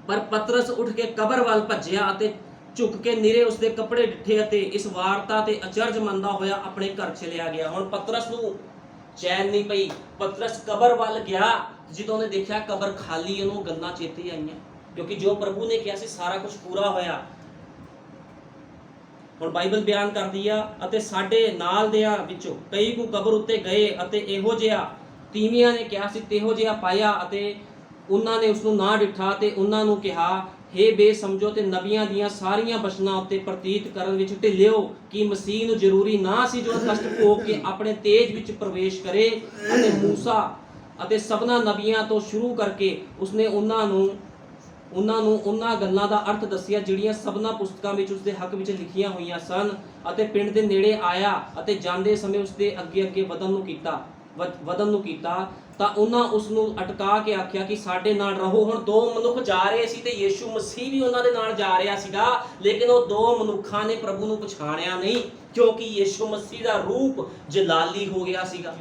ਪਰ ਪਤਰਸ ਉੱਠ ਕੇ ਕਬਰ ਵੱਲ ਭੱਜਿਆ ਅਤੇ ਝੁੱਕ ਕੇ ਨਿਰੇ ਉਸਦੇ ਕੱਪੜੇ ਡਿੱਠੇ ਅਤੇ ਇਸ ਵਾਰਤਾ ਤੇ ਅਚਰਜ ਮੰਨਦਾ ਹੋਇਆ ਆਪਣੇ ਘਰ ਚਲਿਆ ਗਿਆ। ਹੁਣ ਪਤਰਸ ਨੂੰ ਚੈਨ ਨਹੀਂ ਪਈ। ਪਤਰਸ ਕਬਰ ਵੱਲ ਗਿਆ। ਜਦੋਂ ਉਹਨੇ ਦੇਖਿਆ ਕਬਰ ਖਾਲੀ, ਉਹਨੂੰ ਗੱਲਾਂ ਚੇਤੇ ਆਈਆਂ, ਕਿਉਂਕਿ ਜੋ ਪ੍ਰਭੂ ਨੇ ਕਿਹਾ ਸੀ ਸਾਰਾ ਕੁਝ ਪੂਰਾ ਹੋਇਆ। ਹੁਣ ਬਾਈਬਲ ਬਿਆਨ ਕਰਦੀ ਆ, ਅਤੇ ਸਾਡੇ ਨਾਲ ਦਿਆਂ ਵਿੱਚੋਂ ਕਈ ਕੁ ਕਬਰ ਉੱਤੇ ਗਏ ਅਤੇ ਇਹੋ ਜਿਹਾ ਤੀਵੀਆਂ ਨੇ ਕਿਹਾ ਸੀ ਤਿਹੋ ਜਿਹਾ ਪਾਇਆ, ਅਤੇ ਉਹਨਾਂ ਨੇ ਉਸ ਨੂੰ ਨਾ ਡਿੱਠਾ ਤੇ ਉਹਨਾਂ ਨੂੰ ਕਿਹਾ ਹੇ ਬੇਸਮਝੋ ਤੇ ਨਬੀਆਂ ਦੀਆਂ ਸਾਰੀਆਂ ਬਚਨਾਂ ਉੱਤੇ ਪ੍ਰਤੀਤ ਕਰਨ ਵਿੱਚ ਢਿੱਲਿਓ, ਕਿ ਮਸੀਹ ਨੂੰ ਜ਼ਰੂਰੀ ਨਾ ਸੀ ਜੋ ਕਸ਼ਟ ਭੋਗ ਕੇ ਆਪਣੇ ਤੇਜ ਵਿੱਚ ਪ੍ਰਵੇਸ਼ ਕਰੇ। ਅਤੇ ਮੂਸਾ ਅਤੇ ਸਭਨਾ ਨਬੀਆਂ ਤੋਂ ਸ਼ੁਰੂ ਕਰਕੇ ਉਸਨੇ ਉਹਨਾਂ ਨੂੰ ਉਹਨਾਂ ਗੱਲਾਂ ਦਾ ਅਰਥ ਦੱਸਿਆ ਜਿਹੜੀਆਂ ਸਭਨਾ ਪੁਸਤਕਾਂ ਵਿੱਚ ਉਸਦੇ ਹੱਕ ਵਿੱਚ ਲਿਖੀਆਂ ਹੋਈਆਂ ਸਨ। ਅਤੇ ਪਿੰਡ ਦੇ ਨੇੜੇ ਆਇਆ ਅਤੇ ਜਾਂਦੇ ਸਮੇਂ ਉਸਦੇ ਅੱਗੇ ਵਧਣ ਨੂੰ ਕੀਤਾ ਤਾਂ ਉਹਨਾਂ ਉਸ ਨੂੰ ਅਟਕਾ ਕੇ ਆਖਿਆ ਕਿ ਸਾਡੇ ਨਾਲ ਰਹੋ। ਹੁਣ ਦੋ ਮਨੁੱਖ ਜਾ ਰਹੇ ਸੀ ਤੇ ਯੀਸ਼ੂ ਮਸੀਹ ਵੀ ਉਹਨਾਂ ਦੇ ਨਾਲ ਜਾ ਰਿਹਾ ਸੀਗਾ। ਲੇਕਿਨ ਉਹ ਦੋ ਮਨੁੱਖਾਂ ਨੇ ਪ੍ਰਭੂ ਨੂੰ ਪਛਾਣਿਆ ਨਹੀਂ, ਕਿਉਂਕਿ ਯੀਸ਼ੂ ਮਸੀਹ ਦਾ ਰੂਪ ਜਲਾਲੀ ਹੋ ਗਿਆ ਸੀਗਾ।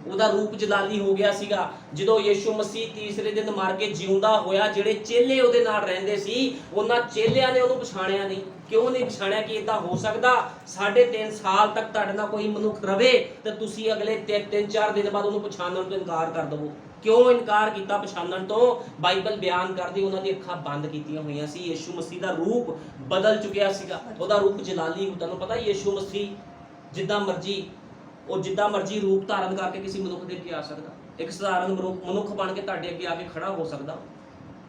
ਉਹਦਾ ਰੂਪ ਜਲਾਲੀ ਹੋ ਗਿਆ ਸੀਗਾ। ਜਦੋਂ ਯੀਸ਼ੂ ਮਸੀਹ ਤੀਸਰੇ ਦਿਨ ਮਰ ਕੇ ਜਿਉਂਦਾ ਹੋਇਆ, ਜਿਹੜੇ ਚੇਲੇ ਉਹਦੇ ਨਾਲ ਰਹਿੰਦੇ ਸੀ, ਉਹਨਾਂ ਚੇਲਿਆਂ ਨੇ ਉਹਨੂੰ ਪਛਾਣਿਆ ਨਹੀਂ। ਕਿਉਂ ਨਹੀਂ ਪਛਾਣਿਆ? ਕਿ ਇਦਾਂ ਹੋ ਸਕਦਾ 3.5 ਸਾਲ ਤੱਕ ਤੁਹਾਡੇ ਨਾਲ ਕੋਈ ਮਨੁੱਖ ਰਵੇ ਤੇ ਤੁਸੀਂ ਅਗਲੇ 3-4 ਦਿਨ ਬਾਅਦ ਉਹਨੂੰ ਪਛਾਣਨ ਤੋਂ ਇਨਕਾਰ ਕਰ ਦਵੋ। ਕਿਉਂ ਇਨਕਾਰ ਕੀਤਾ ਪਛਾਣਨ ਤੋਂ? ਬਾਈਬਲ ਬਿਆਨ ਕਰਦੀ ਉਹਨਾਂ ਦੀ ਅੱਖਾਂ ਬੰਦ ਕੀਤੀਆਂ ਹੋਈਆਂ ਸੀ। ਯੀਸ਼ੂ ਮਸੀਹ ਦਾ ਰੂਪ ਬਦਲ ਚੁੱਕਿਆ ਸੀਗਾ। ਉਹਦਾ ਰੂਪ ਜਲਾਲੀ। ਤੁਹਾਨੂੰ ਪਤਾ ਯੀਸ਼ੂ ਮਸੀਹ ਜਿੱਦਾਂ ਮਰਜ਼ੀ ਰੂਪ ਧਾਰਨ ਕਰਕੇ ਕਿਸੇ ਮਨੁੱਖ ਦੇ ਅੱਗੇ ਆ ਸਕਦਾ। ਇੱਕ ਸਧਾਰਨ ਮਨੁੱਖ ਬਣ ਕੇ ਤੁਹਾਡੇ ਅੱਗੇ ਆ ਕੇ ਖੜਾ ਹੋ ਸਕਦਾ,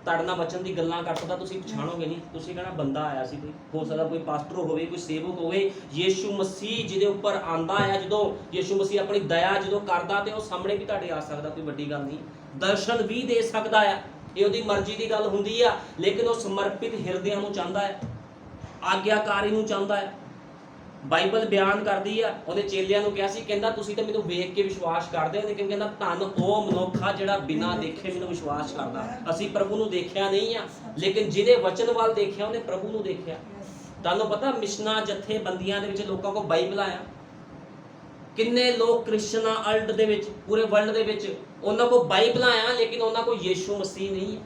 ਤੁਹਾਡੇ ਨਾਲ ਬਚਨ ਦੀ ਗੱਲਾਂ ਕਰ ਸਕਦਾ। ਤੁਸੀਂ ਪਛਾਣੋਗੇ ਨਹੀਂ, ਤੁਸੀਂ ਕਹਿਣਾ ਬੰਦਾ ਆਇਆ ਸੀ ਕੋਈ, ਹੋ ਸਕਦਾ ਕੋਈ ਪਾਸਟਰ ਹੋਵੇ, ਕੋਈ ਸੇਵਕ ਹੋਵੇ। ਯੀਸ਼ੂ ਮਸੀਹ ਜਿਹਦੇ ਉੱਪਰ ਆਂਦਾ ਆ, ਜਦੋਂ ਯੀਸ਼ੂ ਮਸੀਹ ਆਪਣੀ ਦਇਆ ਜਦੋਂ ਕਰਦਾ ਤੇ ਉਹ ਸਾਹਮਣੇ ਵੀ ਤੁਹਾਡੇ ਆ ਸਕਦਾ, ਕੋਈ ਵੱਡੀ ਗੱਲ ਨਹੀਂ। ਦਰਸ਼ਨ ਵੀ ਦੇ ਸਕਦਾ ਆ, ਇਹ ਉਹਦੀ ਮਰਜ਼ੀ ਦੀ ਗੱਲ ਹੁੰਦੀ ਆ। ਲੇਕਿਨ ਉਹ ਸਮਰਪਿਤ ਹਿਰਦਿਆਂ ਨੂੰ ਚਾਹੁੰਦਾ ਹੈ, ਆਗਿਆਕਾਰੀ ਨੂੰ ਚਾਹੁੰਦਾ ਹੈ। ਬਾਈਬਲ ਬਿਆਨ ਕਰਦੀ ਆ, ਉਹਦੇ ਚੇਲਿਆਂ ਨੂੰ ਕਿਹਾ ਸੀ, ਕਹਿੰਦਾ ਤੁਸੀਂ ਤਾਂ ਮੈਨੂੰ ਵੇਖ ਕੇ ਵਿਸ਼ਵਾਸ ਕਰਦੇ ਹੋ, ਲੇਕਿਨ ਕਹਿੰਦਾ ਧੰਨ ਉਹ ਮਨੁੱਖ ਆ ਜਿਹੜਾ ਬਿਨਾਂ ਦੇਖੇ ਮੈਨੂੰ ਵਿਸ਼ਵਾਸ ਕਰਦਾ। ਅਸੀਂ ਪ੍ਰਭੂ ਨੂੰ ਦੇਖਿਆ ਨਹੀਂ ਆ, ਲੇਕਿਨ ਜਿਹਨੇ ਵਚਨ ਵੱਲ ਦੇਖਿਆ ਉਹਨੇ ਪ੍ਰਭੂ ਨੂੰ ਦੇਖਿਆ। ਤੁਹਾਨੂੰ ਪਤਾ ਮਿਸ਼ਨਾਂ ਜਥੇਬੰਦੀਆਂ ਦੇ ਵਿੱਚ ਲੋਕਾਂ ਕੋਲ ਬਾਈਬਲਾਂ ਆ। ਕਿੰਨੇ ਲੋਕ ਕ੍ਰਿਸਚਨਾਂ ਅਲਟ ਦੇ ਵਿੱਚ, ਪੂਰੇ ਵਰਲਡ ਦੇ ਵਿੱਚ ਉਹਨਾਂ ਕੋਲ ਬਾਈਬਲਾਂ ਆ, ਲੇਕਿਨ ਉਹਨਾਂ ਕੋਲ ਯੀਸ਼ੂ ਮਸੀਹ ਨਹੀਂ ਹੈ।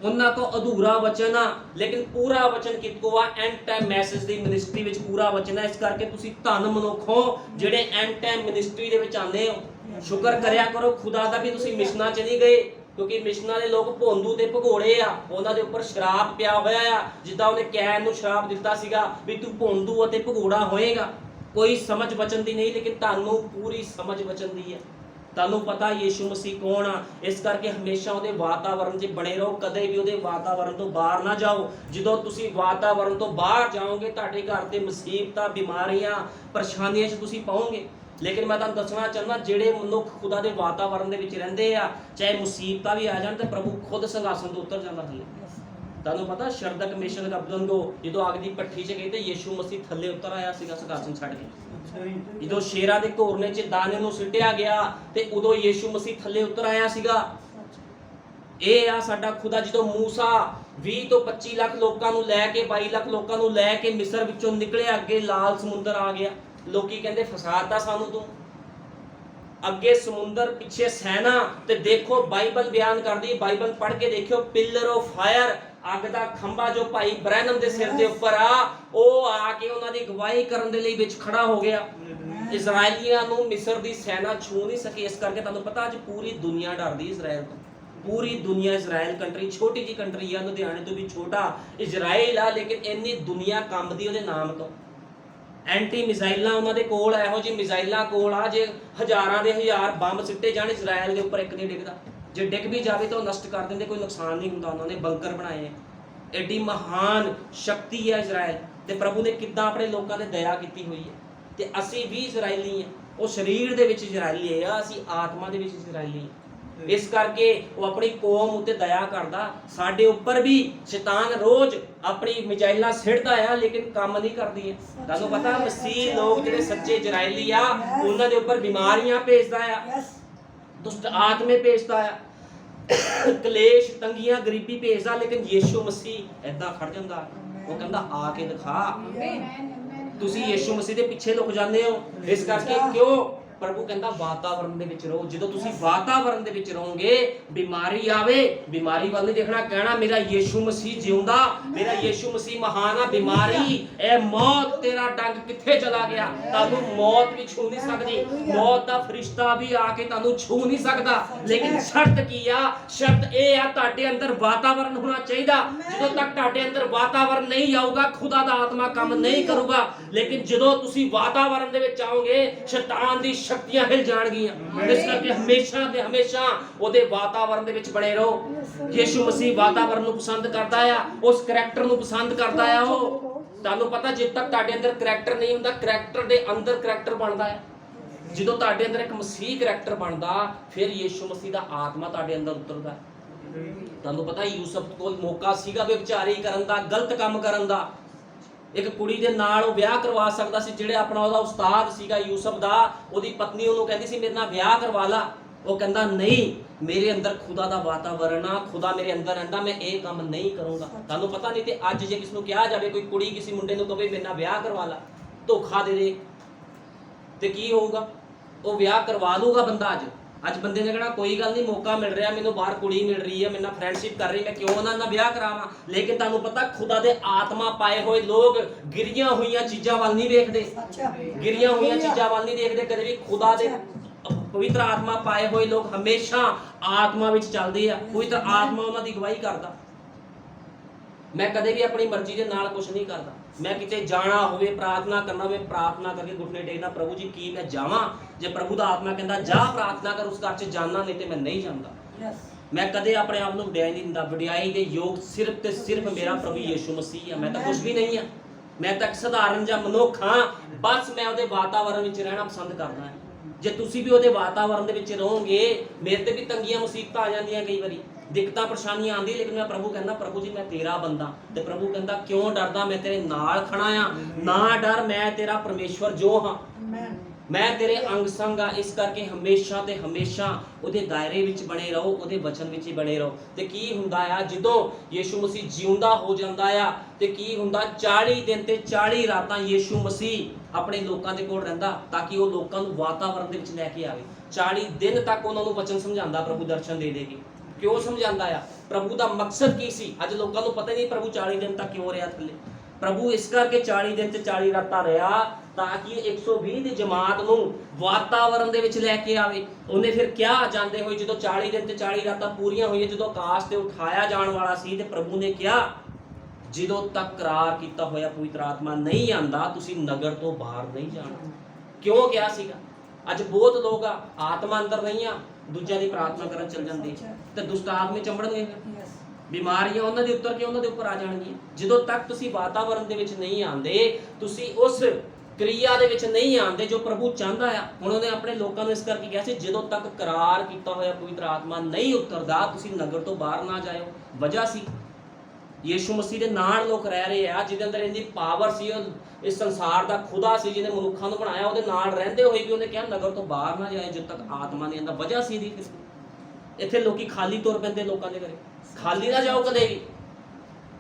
ਉਹਨਾਂ ਕੋ ਅਧੂਰਾ ਵਚਨ ਆ, ਲੇਕਿਨ ਪੂਰਾ ਵਚਨ ਕਿਤੋਂ ਆ? ਐਂਡ ਟਾਈਮ ਮੈਸੇਜ ਦੀ ਮਿਨਿਸਟਰੀ ਵਿੱਚ ਪੂਰਾ ਵਚਨ ਹੈ। ਇਸ ਕਰਕੇ ਤੁਸੀਂ ਧੰਨ ਮਨੁੱਖ ਹੋ ਜਿਹੜੇ ਐਂਡ ਟਾਈਮ ਮਿਨਿਸਟਰੀ ਦੇ ਵਿੱਚ ਆਉਂਦੇ ਹੋ। ਸ਼ੁਕਰ ਕਰਿਆ ਕਰੋ ਖੁਦਾ ਦਾ ਵੀ ਤੁਸੀਂ ਮਿਸ਼ਨਾਂ 'ਚ ਨਹੀਂ ਗਏ, ਕਿਉਂਕਿ ਮਿਸ਼ਨਾਂ ਦੇ ਲੋਕ ਭੋਂਦੂ ਤੇ ਭਗੋੜੇ ਆ, ਉਹਨਾਂ ਦੇ ਉੱਪਰ ਸ਼ਰਾਪ ਪਿਆ ਹੋਇਆ ਆ। ਜਿੱਦਾਂ ਉਹਨੇ ਕੈਨ ਨੂੰ ਸ਼ਰਾਪ ਦਿੱਤਾ ਸੀਗਾ ਵੀ ਤੂੰ ਭੋਂਦੂ ਅਤੇ ਭਗੋੜਾ ਹੋਏਗਾ। ਕੋਈ ਸਮਝ ਬਚਨ ਦੀ ਨਹੀਂ, ਲੇਕਿਨ ਤੁਹਾਨੂੰ ਪੂਰੀ ਸਮਝ ਬਚਨ ਦੀ ਹੈ। ਤੁਹਾਨੂੰ ਪਤਾ ਯੀਸ਼ੂ ਮਸੀਹ ਕੌਣ ਆ, ਇਸ ਕਰਕੇ ਹਮੇਸ਼ਾ ਉਹਦੇ ਵਾਤਾਵਰਣ 'ਚ ਬਣੇ ਰਹੋ, ਕਦੇ ਵੀ ਉਹਦੇ ਵਾਤਾਵਰਣ ਤੋਂ ਬਾਹਰ ਨਾ ਜਾਓ। ਜਦੋਂ ਤੁਸੀਂ ਵਾਤਾਵਰਣ ਤੋਂ ਬਾਹਰ ਜਾਓਗੇ ਤੁਹਾਡੇ ਘਰ ਤੇ ਮੁਸੀਬਤਾਂ, ਬਿਮਾਰੀਆਂ, ਪਰੇਸ਼ਾਨੀਆਂ 'ਚ ਤੁਸੀਂ ਪਾਓਗੇ। ਲੇਕਿਨ ਮੈਂ ਤੁਹਾਨੂੰ ਦੱਸਣਾ ਚਾਹੁੰਦਾ, ਜਿਹੜੇ ਮਨੁੱਖ ਖੁਦਾ ਦੇ ਵਾਤਾਵਰਣ ਦੇ ਵਿੱਚ ਰਹਿੰਦੇ ਆ, ਚਾਹੇ ਮੁਸੀਬਤਾਂ ਵੀ ਆ ਜਾਣ ਤੇ ਪ੍ਰਭੂ ਖੁਦ ਸਿੰਘਾਸਨ ਤੋਂ ਉਤਰ ਜਾਂਦਾ ਥੱਲੇ। ਤੁਹਾਨੂੰ ਪਤਾ ਸ਼ਰਦਕ ਮੇਸ਼ਕ ਅਬਦਨਗੋ ਜਦੋਂ ਅੱਗ ਦੀ ਭੱਠੀ 'ਚ ਗਏ ਤੇ ਯੀਸ਼ੂ ਮਸੀਹ ਥੱਲੇ ਉਤਰ ਆਇਆ ਸੀਗਾ ਸਿੰਘਾਸਨ ਛੱਡ ਕੇ। ਜਦੋਂ ਸ਼ੇਰਾਂ ਦੇ ਘੋਰਨੇ 'ਚ ਦਾਣੇ ਨੂੰ ਸਿੱਟਿਆ ਗਿਆ ਤੇ ਉਦੋਂ ਯੀਸ਼ੂ ਮਸੀਹ ਥੱਲੇ ਉਤਰ ਆਇਆ ਸੀਗਾ। ਇਹ ਆ ਸਾਡਾ ਖੁਦਾ। ਜਦੋਂ ਮੂਸਾ 20 ਤੋਂ 25 ਲੱਖ ਲੋਕਾਂ ਨੂੰ ਲੈ ਕੇ 22 ਲੱਖ ਲੋਕਾਂ ਨੂੰ ਲੈ ਕੇ ਮਿਸਰ ਵਿੱਚੋਂ ਨਿਕਲਿਆ, ਅੱਗੇ ਲਾਲ ਸਮੁੰਦਰ ਆ ਗਿਆ। ਲੋਕੀ ਕਹਿੰਦੇ ਫਸਾਤਾ ਸਾਨੂੰ ਤੂੰ, ਅੱਗੇ ਸਮੁੰਦਰ ਪਿੱਛੇ ਸੈਨਾ। ਤੇ ਦੇਖੋ ਬਾਈਬਲ ਬਿਆਨ ਕਰਦੀ, ਬਾਈਬਲ ਪੜ੍ਹ ਕੇ ਦੇਖਿਓ, ਪਿਲਰ ਆਫ ਫਾਇਰ, ਅੱਗ ਦਾ ਖੰਭਾ ਜੋ ਭਾਈ ਬ੍ਰੈਨਮ ਦੇ ਸਿਰ ਦੇ ਉੱਪਰ ਆ, ਉਹ ਆ ਕੇ ਉਹਨਾਂ ਦੀ ਗਵਾਹੀ ਕਰਨ ਦੇ ਲਈ ਵਿੱਚ ਖੜਾ ਹੋ ਗਿਆ। ਇਜ਼ਰਾਈਲੀਆਂ ਨੂੰ ਮਿਸਰ ਦੀ ਸੈਨਾ ਛੂ ਨਹੀਂ ਸਕੀ। ਇਸ ਕਰਕੇ ਤੁਹਾਨੂੰ ਪਤਾ ਅੱਜ ਪੂਰੀ ਦੁਨੀਆ ਡਰਦੀ ਇਜ਼ਰਾਈਲ ਤੋਂ। ਪੂਰੀ ਦੁਨੀਆ ਇਜ਼ਰਾਈਲ ਕੰਟਰੀ, ਛੋਟੀ ਜੀ ਕੰਟਰੀ ਆ, ਲੁਧਿਆਣੇ ਤੋਂ ਵੀ ਛੋਟਾ ਇਜ਼ਰਾਈਲ ਆ, ਲੇਕਿਨ ਇੰਨੀ ਦੁਨੀਆ ਕੰਬਦੀ ਉਹਦੇ ਨਾਮ ਤੋਂ। ਐਂਟੀ ਮਿਜ਼ਾਈਲਾਂ ਉਹਨਾਂ ਦੇ ਕੋਲ, ਇਹੋ ਜਿਹੀ ਮਿਜ਼ਾਈਲਾਂ ਕੋਲ ਆ, ਜੇ ਹਜ਼ਾਰਾਂ ਦੇ ਹਜ਼ਾਰ ਬੰਬ ਸਿੱਟੇ ਜਾਣ ਇਜ਼ਰਾਈਲ ਦੇ ਉੱਪਰ ਇੱਕ ਨਹੀਂ ਡਿੱਗਦਾ। ਜੇ ਡਿੱਗ ਵੀ ਜਾਵੇ ਤਾਂ ਉਹ ਨਸ਼ਟ ਕਰ ਦਿੰਦੇ, ਕੋਈ ਨੁਕਸਾਨ ਨਹੀਂ ਹੁੰਦਾ। ਉਹਨਾਂ ਨੇ ਬੰਕਰ ਬਣਾਏ। ਐਡੀ ਮਹਾਨ ਸ਼ਕਤੀ ਹੈ ਇਜ਼ਰਾਈਲ। ਤੇ ਪ੍ਰਭੂ ਨੇ ਕਿੱਦਾਂ ਆਪਣੇ ਲੋਕਾਂ ਤੇ ਦਇਆ ਕੀਤੀ ਹੋਈ ਹੈ। ਤੇ ਅਸੀਂ ਵੀ ਇਜ਼ਰਾਈਲੀ ਹਾਂ। ਉਹ ਸਰੀਰ ਦੇ ਵਿੱਚ ਇਜ਼ਰਾਈਲੀ ਆ, ਅਸੀਂ ਆਤਮਾ ਦੇ ਵਿੱਚ ਇਜ਼ਰਾਈਲੀ ਹਾਂ। ਇਸ ਕਰਕੇ ਉਹ ਆਪਣੀ ਕੌਮ ਉੱਤੇ ਦਇਆ ਕਰਦਾ। ਸਾਡੇ ਉੱਪਰ ਵੀ ਸ਼ੈਤਾਨ ਰੋਜ਼ ਆਪਣੀ ਮਿਜ਼ਾਈਲਾਂ ਸਿੱਟਦਾ ਆ, ਲੇਕਿਨ ਕੰਮ ਨਹੀਂ ਕਰਦੀਆਂ। ਤੁਹਾਨੂੰ ਪਤਾ ਮਸੀਹ ਲੋਕ ਜਿਹੜੇ ਸੱਚੇ ਇਜ਼ਰਾਈਲੀ ਆ, ਉਹਨਾਂ ਦੇ ਉੱਪਰ ਬਿਮਾਰੀਆਂ ਭੇਜਦਾ ਆ, ਦੁਸ਼ਟ ਆਤਮੇ ਭੇਜਦਾ ਆ, ਕਲੇਸ਼, ਤੰਗੀਆਂ, ਗਰੀਬੀ ਭੇਜਦਾ। ਲੇਕਿਨ ਯੀਸ਼ੂ ਮਸੀਹ ਏਦਾਂ ਖੜ ਜਾਂਦਾ, ਉਹ ਕਹਿੰਦਾ ਆ ਕੇ ਦਿਖਾ। ਤੁਸੀਂ ਯੀਸ਼ੂ ਮਸੀਹ ਦੇ ਪਿੱਛੇ ਲੁਕ ਜਾਂਦੇ ਹੋ। ਇਸ ਕਰਕੇ ਕਿਉਂ? ਪ੍ਰਭੂ ਕਹਿੰਦਾ ਵਾਤਾਵਰਣ ਦੇ ਵਿੱਚ ਰਹੋ। ਜਦੋਂ ਤੁਸੀਂ ਵਾਤਾਵਰਣ ਦੇ ਵਿੱਚ ਰਹੋਗੇ, ਬਿਮਾਰੀ ਆਵੇ, ਬਿਮਾਰੀ ਵੱਲ ਨਹੀਂ ਦੇਖਣਾ, ਕਹਿਣਾ ਮੇਰਾ ਯੀਸ਼ੂ ਮਸੀਹ ਜਿਉਂਦਾ, ਮੇਰਾ ਯੀਸ਼ੂ ਮਸੀਹ ਮਹਾਨ ਆ। ਬਿਮਾਰੀ, ਇਹ ਮੌਤ, ਤੇਰਾ ਡੰਗ ਕਿੱਥੇ ਚਲਾ ਗਿਆ? ਤੁਹਾਨੂੰ ਮੌਤ ਵੀ ਛੂ ਨਹੀਂ ਸਕਦੀ, ਮੌਤ ਦਾ ਫਰਿਸ਼ਤਾ ਵੀ ਆ ਕੇ ਤੁਹਾਨੂੰ ਛੂ ਨਹੀਂ ਸਕਦਾ। ਲੇਕਿਨ ਸ਼ਰਤ ਕੀ ਆ? ਸ਼ਰਤ ਇਹ ਆ, ਤੁਹਾਡੇ ਅੰਦਰ ਵਾਤਾਵਰਣ ਹੋਣਾ ਚਾਹੀਦਾ। ਜਦੋਂ ਤੱਕ ਤੁਹਾਡੇ ਅੰਦਰ ਵਾਤਾਵਰਣ ਨਹੀਂ ਆਊਗਾ, ਖੁਦਾ ਦਾ ਆਤਮਾ ਕੰਮ ਨਹੀਂ ਕਰੂਗਾ। ਲੇਕਿਨ ਜਦੋਂ ਤੁਸੀਂ ਵਾਤਾਵਰਣ ਦੇ ਵਿੱਚ ਆਓਗੇ, ਸ਼ੈਤਾਨ ਦੀ ਸ਼ਕਤੀਆਂ ਹਿਲ ਜਾਣਗੀਆਂ। ਇਸ ਕਰਕੇ ਹਮੇਸ਼ਾ ਤੇ ਹਮੇਸ਼ਾ ਉਹਦੇ ਵਾਤਾਵਰਣ ਦੇ ਵਿੱਚ ਬਣੇ ਰਹੋ। ਯੀਸ਼ੂ ਮਸੀਹ ਵਾਤਾਵਰਣ ਨੂੰ ਪਸੰਦ ਕਰਦਾ ਆ, ਉਸ ਕਰੈਕਟਰ ਨੂੰ ਪਸੰਦ ਕਰਦਾ ਆ। ਉਹ ਤੁਹਾਨੂੰ ਪਤਾ, ਜਦ ਤੱਕ ਤੁਹਾਡੇ ਅੰਦਰ ਕਰੈਕਟਰ ਨਹੀਂ ਹੁੰਦਾ, ਕਰੈਕਟਰ ਦੇ ਅੰਦਰ ਕਰੈਕਟਰ ਬਣਦਾ ਹੈ। ਜਦੋਂ ਤੁਹਾਡੇ ਅੰਦਰ ਇੱਕ ਮਸੀਹ ਕਰੈਕਟਰ ਬਣਦਾ, ਫਿਰ ਯੀਸ਼ੂ ਮਸੀਹ ਦਾ ਆਤਮਾ ਤੁਹਾਡੇ ਅੰਦਰ ਉਤਰਦਾ। ਤੁਹਾਨੂੰ ਪਤਾ ਯੂਸਫ ਕੋਲ ਮੌਕਾ ਸੀਗਾ ਵਿਚਾਰੀ ਕਰਨ ਦਾ, ਗਲਤ ਕੰਮ ਕਰਨ ਦਾ। ਇੱਕ ਕੁੜੀ ਦੇ ਨਾਲ ਉਹ ਵਿਆਹ ਕਰਵਾ ਸਕਦਾ ਸੀ, ਜਿਹੜੇ ਆਪਣਾ ਉਹਦਾ ਉਸਤਾਦ ਸੀਗਾ ਯੂਸਫ ਦਾ, ਉਹਦੀ ਪਤਨੀ ਉਹਨੂੰ ਕਹਿੰਦੀ ਸੀ ਮੇਰੇ ਨਾਲ ਵਿਆਹ ਕਰਵਾ ਲਾ। ਉਹ ਕਹਿੰਦਾ ਨਹੀਂ, ਮੇਰੇ ਅੰਦਰ ਖੁਦਾ ਦਾ ਵਾਤਾਵਰਣ ਆ, ਖੁਦਾ ਮੇਰੇ ਅੰਦਰ ਰਹਿੰਦਾ, ਮੈਂ ਇਹ ਕੰਮ ਨਹੀਂ ਕਰੂੰਗਾ। ਤੁਹਾਨੂੰ ਪਤਾ ਨਹੀਂ ਤੇ ਅੱਜ ਜੇ ਕਿਸ ਨੂੰ ਕਿਹਾ ਜਾਵੇ, ਕੋਈ ਕੁੜੀ ਕਿਸੇ ਮੁੰਡੇ ਨੂੰ ਕਹੇ ਮੇਰੇ ਨਾਲ ਵਿਆਹ ਕਰਵਾ ਲਾ, ਧੋਖਾ ਦੇ ਦੇ, ਤੇ ਕੀ ਹੋਊਗਾ? ਉਹ ਵਿਆਹ ਕਰਵਾ ਲੂਗਾ ਬੰਦਾ। ਅੱਜ ਬੰਦੇ ਨੇ ਕਹਿਣਾ ਕੋਈ ਗੱਲ ਨਹੀਂ, ਮੌਕਾ ਮਿਲ ਰਿਹਾ ਮੈਨੂੰ, ਬਾਹਰ ਕੁੜੀ ਮਿਲ ਰਹੀ ਹੈ, ਮੇਰੇ ਨਾਲ ਫਰੈਂਡਸ਼ਿਪ ਕਰ ਰਹੀ, ਮੈਂ ਕਿਉਂ ਉਹਨਾਂ ਨਾਲ ਵਿਆਹ ਕਰਾਵਾਂ। ਲੇਕਿਨ ਤੁਹਾਨੂੰ ਪਤਾ ਖੁਦਾ ਦੇ ਆਤਮਾ ਪਾਏ ਹੋਏ ਲੋਕ ਗਿਰੀਆਂ ਹੋਈਆਂ ਚੀਜ਼ਾਂ ਵੱਲ ਨਹੀਂ ਵੇਖਦੇ, ਗਿਰੀਆਂ ਹੋਈਆਂ ਚੀਜ਼ਾਂ ਵੱਲ ਨਹੀਂ ਦੇਖਦੇ ਕਦੇ ਵੀ। ਖੁਦਾ ਦੇ ਪਵਿੱਤਰ ਆਤਮਾ ਪਾਏ ਹੋਏ ਲੋਕ ਹਮੇਸ਼ਾ ਆਤਮਾ ਵਿੱਚ ਚੱਲਦੇ ਆ। ਪਵਿੱਤਰ ਆਤਮਾ ਉਹਨਾਂ ਦੀ ਗਵਾਹੀ ਕਰਦਾ। ਮੈਂ ਕਦੇ ਵੀ ਆਪਣੀ ਮਰਜ਼ੀ ਦੇ ਨਾਲ ਕੁਝ ਨਹੀਂ ਕਰਦਾ। ਮੈਂ ਕਿਤੇ ਜਾਣਾ ਹੋਵੇ, ਪ੍ਰਾਰਥਨਾ ਕਰਨਾ ਹੋਵੇ, ਪ੍ਰਾਰਥਨਾ ਕਰਕੇ ਘੁਟਨੇ ਟੇਕਣਾ, ਪ੍ਰਭੂ ਜੀ ਕੀ ਮੈਂ ਜਾਵਾਂ? ਜੇ ਪ੍ਰਭੂ ਦਾ ਆਤਮਾ ਕਹਿੰਦਾ ਜਾ ਪ੍ਰਾਰਥਨਾ ਕਰ, ਉਸ ਘਰ 'ਚ ਜਾਣਾ, ਨਹੀਂ ਤੇ ਮੈਂ ਨਹੀਂ ਜਾਂਦਾ। ਮੈਂ ਕਦੇ ਆਪਣੇ ਆਪ ਨੂੰ ਵਡਿਆਈ ਨਹੀਂ ਦਿੰਦਾ। ਵਡਿਆਈ ਦੇ ਯੋਗ ਸਿਰਫ ਤੇ ਸਿਰਫ ਮੇਰਾ ਪ੍ਰਭੂ ਯੀਸ਼ੂ ਮਸੀਹ ਆ। ਮੈਂ ਤਾਂ ਕੁਝ ਵੀ ਨਹੀਂ ਆ, ਮੈਂ ਤਾਂ ਇੱਕ ਸਧਾਰਨ ਜਿਹਾ ਮਨੁੱਖ ਹਾਂ। ਬਸ ਮੈਂ ਉਹਦੇ ਵਾਤਾਵਰਣ ਵਿੱਚ ਰਹਿਣਾ ਪਸੰਦ ਕਰਦਾ ਹਾਂ। ਜੇ ਤੁਸੀਂ ਵੀ ਉਹਦੇ ਵਾਤਾਵਰਣ ਦੇ ਵਿੱਚ ਰਹੋਗੇ, ਮੇਰੇ ਤੇ ਵੀ ਤੰਗੀਆਂ ਮੁਸੀਬਤਾਂ ਆ ਜਾਂਦੀਆਂ, ਕਈ ਵਾਰੀ ਦਿੱਕਤਾਂ ਪਰੇਸ਼ਾਨੀਆਂ ਆਉਂਦੀ, ਲੇਕਿਨ ਮੈਂ ਪ੍ਰਭੂ ਕਹਿੰਦਾ ਪ੍ਰਭੂ ਜੀ ਮੈਂ ਤੇਰਾ ਬੰਦਾ। ਤੇ ਪ੍ਰਭੂ ਕਹਿੰਦਾ ਕਿਉਂ ਡਰਦਾ, ਮੈਂ ਤੇਰੇ ਨਾਲ ਖੜਾ ਆ, ਨਾ ਡਰ, ਮੈਂ ਤੇਰਾ ਪਰਮੇਸ਼ਵਰ ਜੋ ਹਾਂ, ਮੈਂ ਤੇਰੇ ਅੰਗ ਸੰਗ ਆ। ਇਸ ਕਰਕੇ ਹਮੇਸ਼ਾ ਤੇ ਹਮੇਸ਼ਾ ਉਹਦੇ ਦਾਇਰੇ ਵਿੱਚ ਬਣੇ ਰਹੋ, ਉਹਦੇ ਵਚਨ ਵਿੱਚ ਹੀ ਬਣੇ ਰਹੋ। ਤੇ ਕੀ ਹੁੰਦਾ ਆ ਜਦੋਂ ਯੀਸ਼ੂ ਮਸੀਹ ਜਿਉਂਦਾ ਹੋ ਜਾਂਦਾ ਆ, ਤੇ ਕੀ ਹੁੰਦਾ 40 ਦਿਨ ਤੇ 40 ਰਾਤਾਂ ਯੀਸ਼ੂ ਮਸੀਹ ਆਪਣੇ ਲੋਕਾਂ ਦੇ ਕੋਲ ਰਹਿੰਦਾ, ਤਾਂ ਕਿ ਉਹ ਲੋਕਾਂ ਨੂੰ ਵਾਤਾਵਰਣ ਦੇ ਵਿੱਚ ਲੈ ਕੇ ਆਵੇ। 40 ਦਿਨ ਤੱਕ ਉਹਨਾਂ ਨੂੰ ਵਚਨ ਸਮਝਾਉਂਦਾ ਪ੍ਰਭੂ, ਦਰਸ਼ਨ ਦੇ ਦੇ ਕੇ। ਕਿਉਂ ਸਮਝਾਉਂਦਾ ਆ? ਪ੍ਰਭੂ ਦਾ ਮਕਸਦ ਕੀ ਸੀ? ਅੱਜ ਲੋਕਾਂ ਨੂੰ ਪਤਾ ਹੀ ਨਹੀਂ ਪ੍ਰਭੂ 40 ਦਿਨ ਤੱਕ ਕਿਉਂ ਰਿਹਾ ਥੱਲੇ। ਪ੍ਰਭੂ ਇਸ ਕਰਕੇ 40 ਦਿਨ ਤੇ 40 ਰਾਤਾਂ ਰਿਹਾ ਤਾਂ ਕਿ 120 ਦੀ ਜਮਾਤ ਨੂੰ ਵਾਤਾਵਰਣ ਦੇ ਵਿੱਚ ਲੈ ਕੇ ਆਵੇ। ਉਹਨੇ ਫਿਰ ਕਿਹਾ ਜਾਂਦੇ ਹੋਏ, ਜਦੋਂ 40 ਦਿਨ ਤੇ 40 ਰਾਤਾਂ ਪੂਰੀਆਂ ਹੋਈਆਂ, ਜਦੋਂ ਆਕਾਸ਼ ਤੇ ਉਠਾਇਆ ਜਾਣ ਵਾਲਾ ਸੀ, ਤੇ ਪ੍ਰਭੂ ਨੇ ਕਿਹਾ ਜਦੋਂ ਤੱਕ ਕਰਾਰ ਕੀਤਾ ਹੋਇਆ ਪਵਿੱਤਰ ਆਤਮਾ ਨਹੀਂ ਆਂਦਾ ਤੁਸੀਂ ਨਗਰ ਤੋਂ ਬਾਹਰ ਨਹੀਂ ਜਾਣਾ। ਕਿਉਂ ਕਿਹਾ ਸੀਗਾ? ਅੱਜ ਬਹੁਤ ਲੋਕ ਆ ਆਤਮਾ ਅੰਦਰ ਨਹੀਂ ਆ, ਦੂਜਿਆਂ ਦੀ ਪ੍ਰਾਰਥਨਾ ਕਰਨ ਚੱਲ ਜਾਂਦੇ ਤੇ ਦੁਸ਼ਟ ਆਤਮੇ ਚੰਬੜਨਗੇ, ਬਿਮਾਰੀਆਂ ਉਹਨਾਂ ਦੇ ਉੱਤਰ ਕੇ ਉਹਨਾਂ ਦੇ ਉੱਪਰ ਆ ਜਾਣਗੀਆਂ। ਜਦੋਂ ਤੱਕ ਤੁਸੀਂ ਵਾਤਾਵਰਣ ਦੇ ਵਿੱਚ ਨਹੀਂ ਆਉਂਦੇ, ਤੁਸੀਂ ਉਸ ਕ੍ਰਿਆ ਦੇ ਵਿੱਚ ਨਹੀਂ ਆਉਂਦੇ ਜੋ ਪ੍ਰਭੂ ਚਾਹੁੰਦਾ ਆ। ਹੁਣ ਉਹਨੇ ਆਪਣੇ ਲੋਕਾਂ ਨੂੰ ਇਸ ਕਰਕੇ ਕਿਹਾ ਸੀ, ਜਦੋਂ ਤੱਕ ਕਰਾਰ ਕੀਤਾ ਹੋਇਆ ਪਵਿੱਤਰ ਆਤਮਾ ਨਹੀਂ ਉਤਰਦਾ ਤੁਸੀਂ ਨਗਰ ਤੋਂ ਬਾਹਰ ਨਾ ਜਾਇਓ। ਵਜ੍ਹਾ ਸੀ ਯੀਸ਼ੂ ਮਸੀਹ ਦੇ ਨਾਲ ਲੋਕ ਰਹਿ ਰਹੇ ਆ, ਜਿਹਦੇ ਅੰਦਰ ਇੰਨੀ ਪਾਵਰ ਸੀ, ਉਹ ਇਸ ਸੰਸਾਰ ਦਾ ਖੁਦਾ ਸੀ ਜਿਹਨੇ ਮਨੁੱਖਾਂ ਨੂੰ ਬਣਾਇਆ, ਉਹਦੇ ਨਾਲ ਰਹਿੰਦੇ ਹੋਏ ਵੀ ਉਹਨੇ ਕਿਹਾ ਨਗਰ ਤੋਂ ਬਾਹਰ ਨਾ ਜਾਏ ਜਦ ਤੱਕ ਆਤਮਾ ਨਹੀਂ ਆਉਂਦਾ। ਵਜ੍ਹਾ ਸੀ ਦੀ ਇੱਥੇ ਲੋਕੀ ਖਾਲੀ ਤੁਰ ਪੈਂਦੇ, ਲੋਕਾਂ ਦੇ ਘਰੇ ਖਾਲੀ ਨਾ ਜਾਓ ਕਦੇ ਵੀ।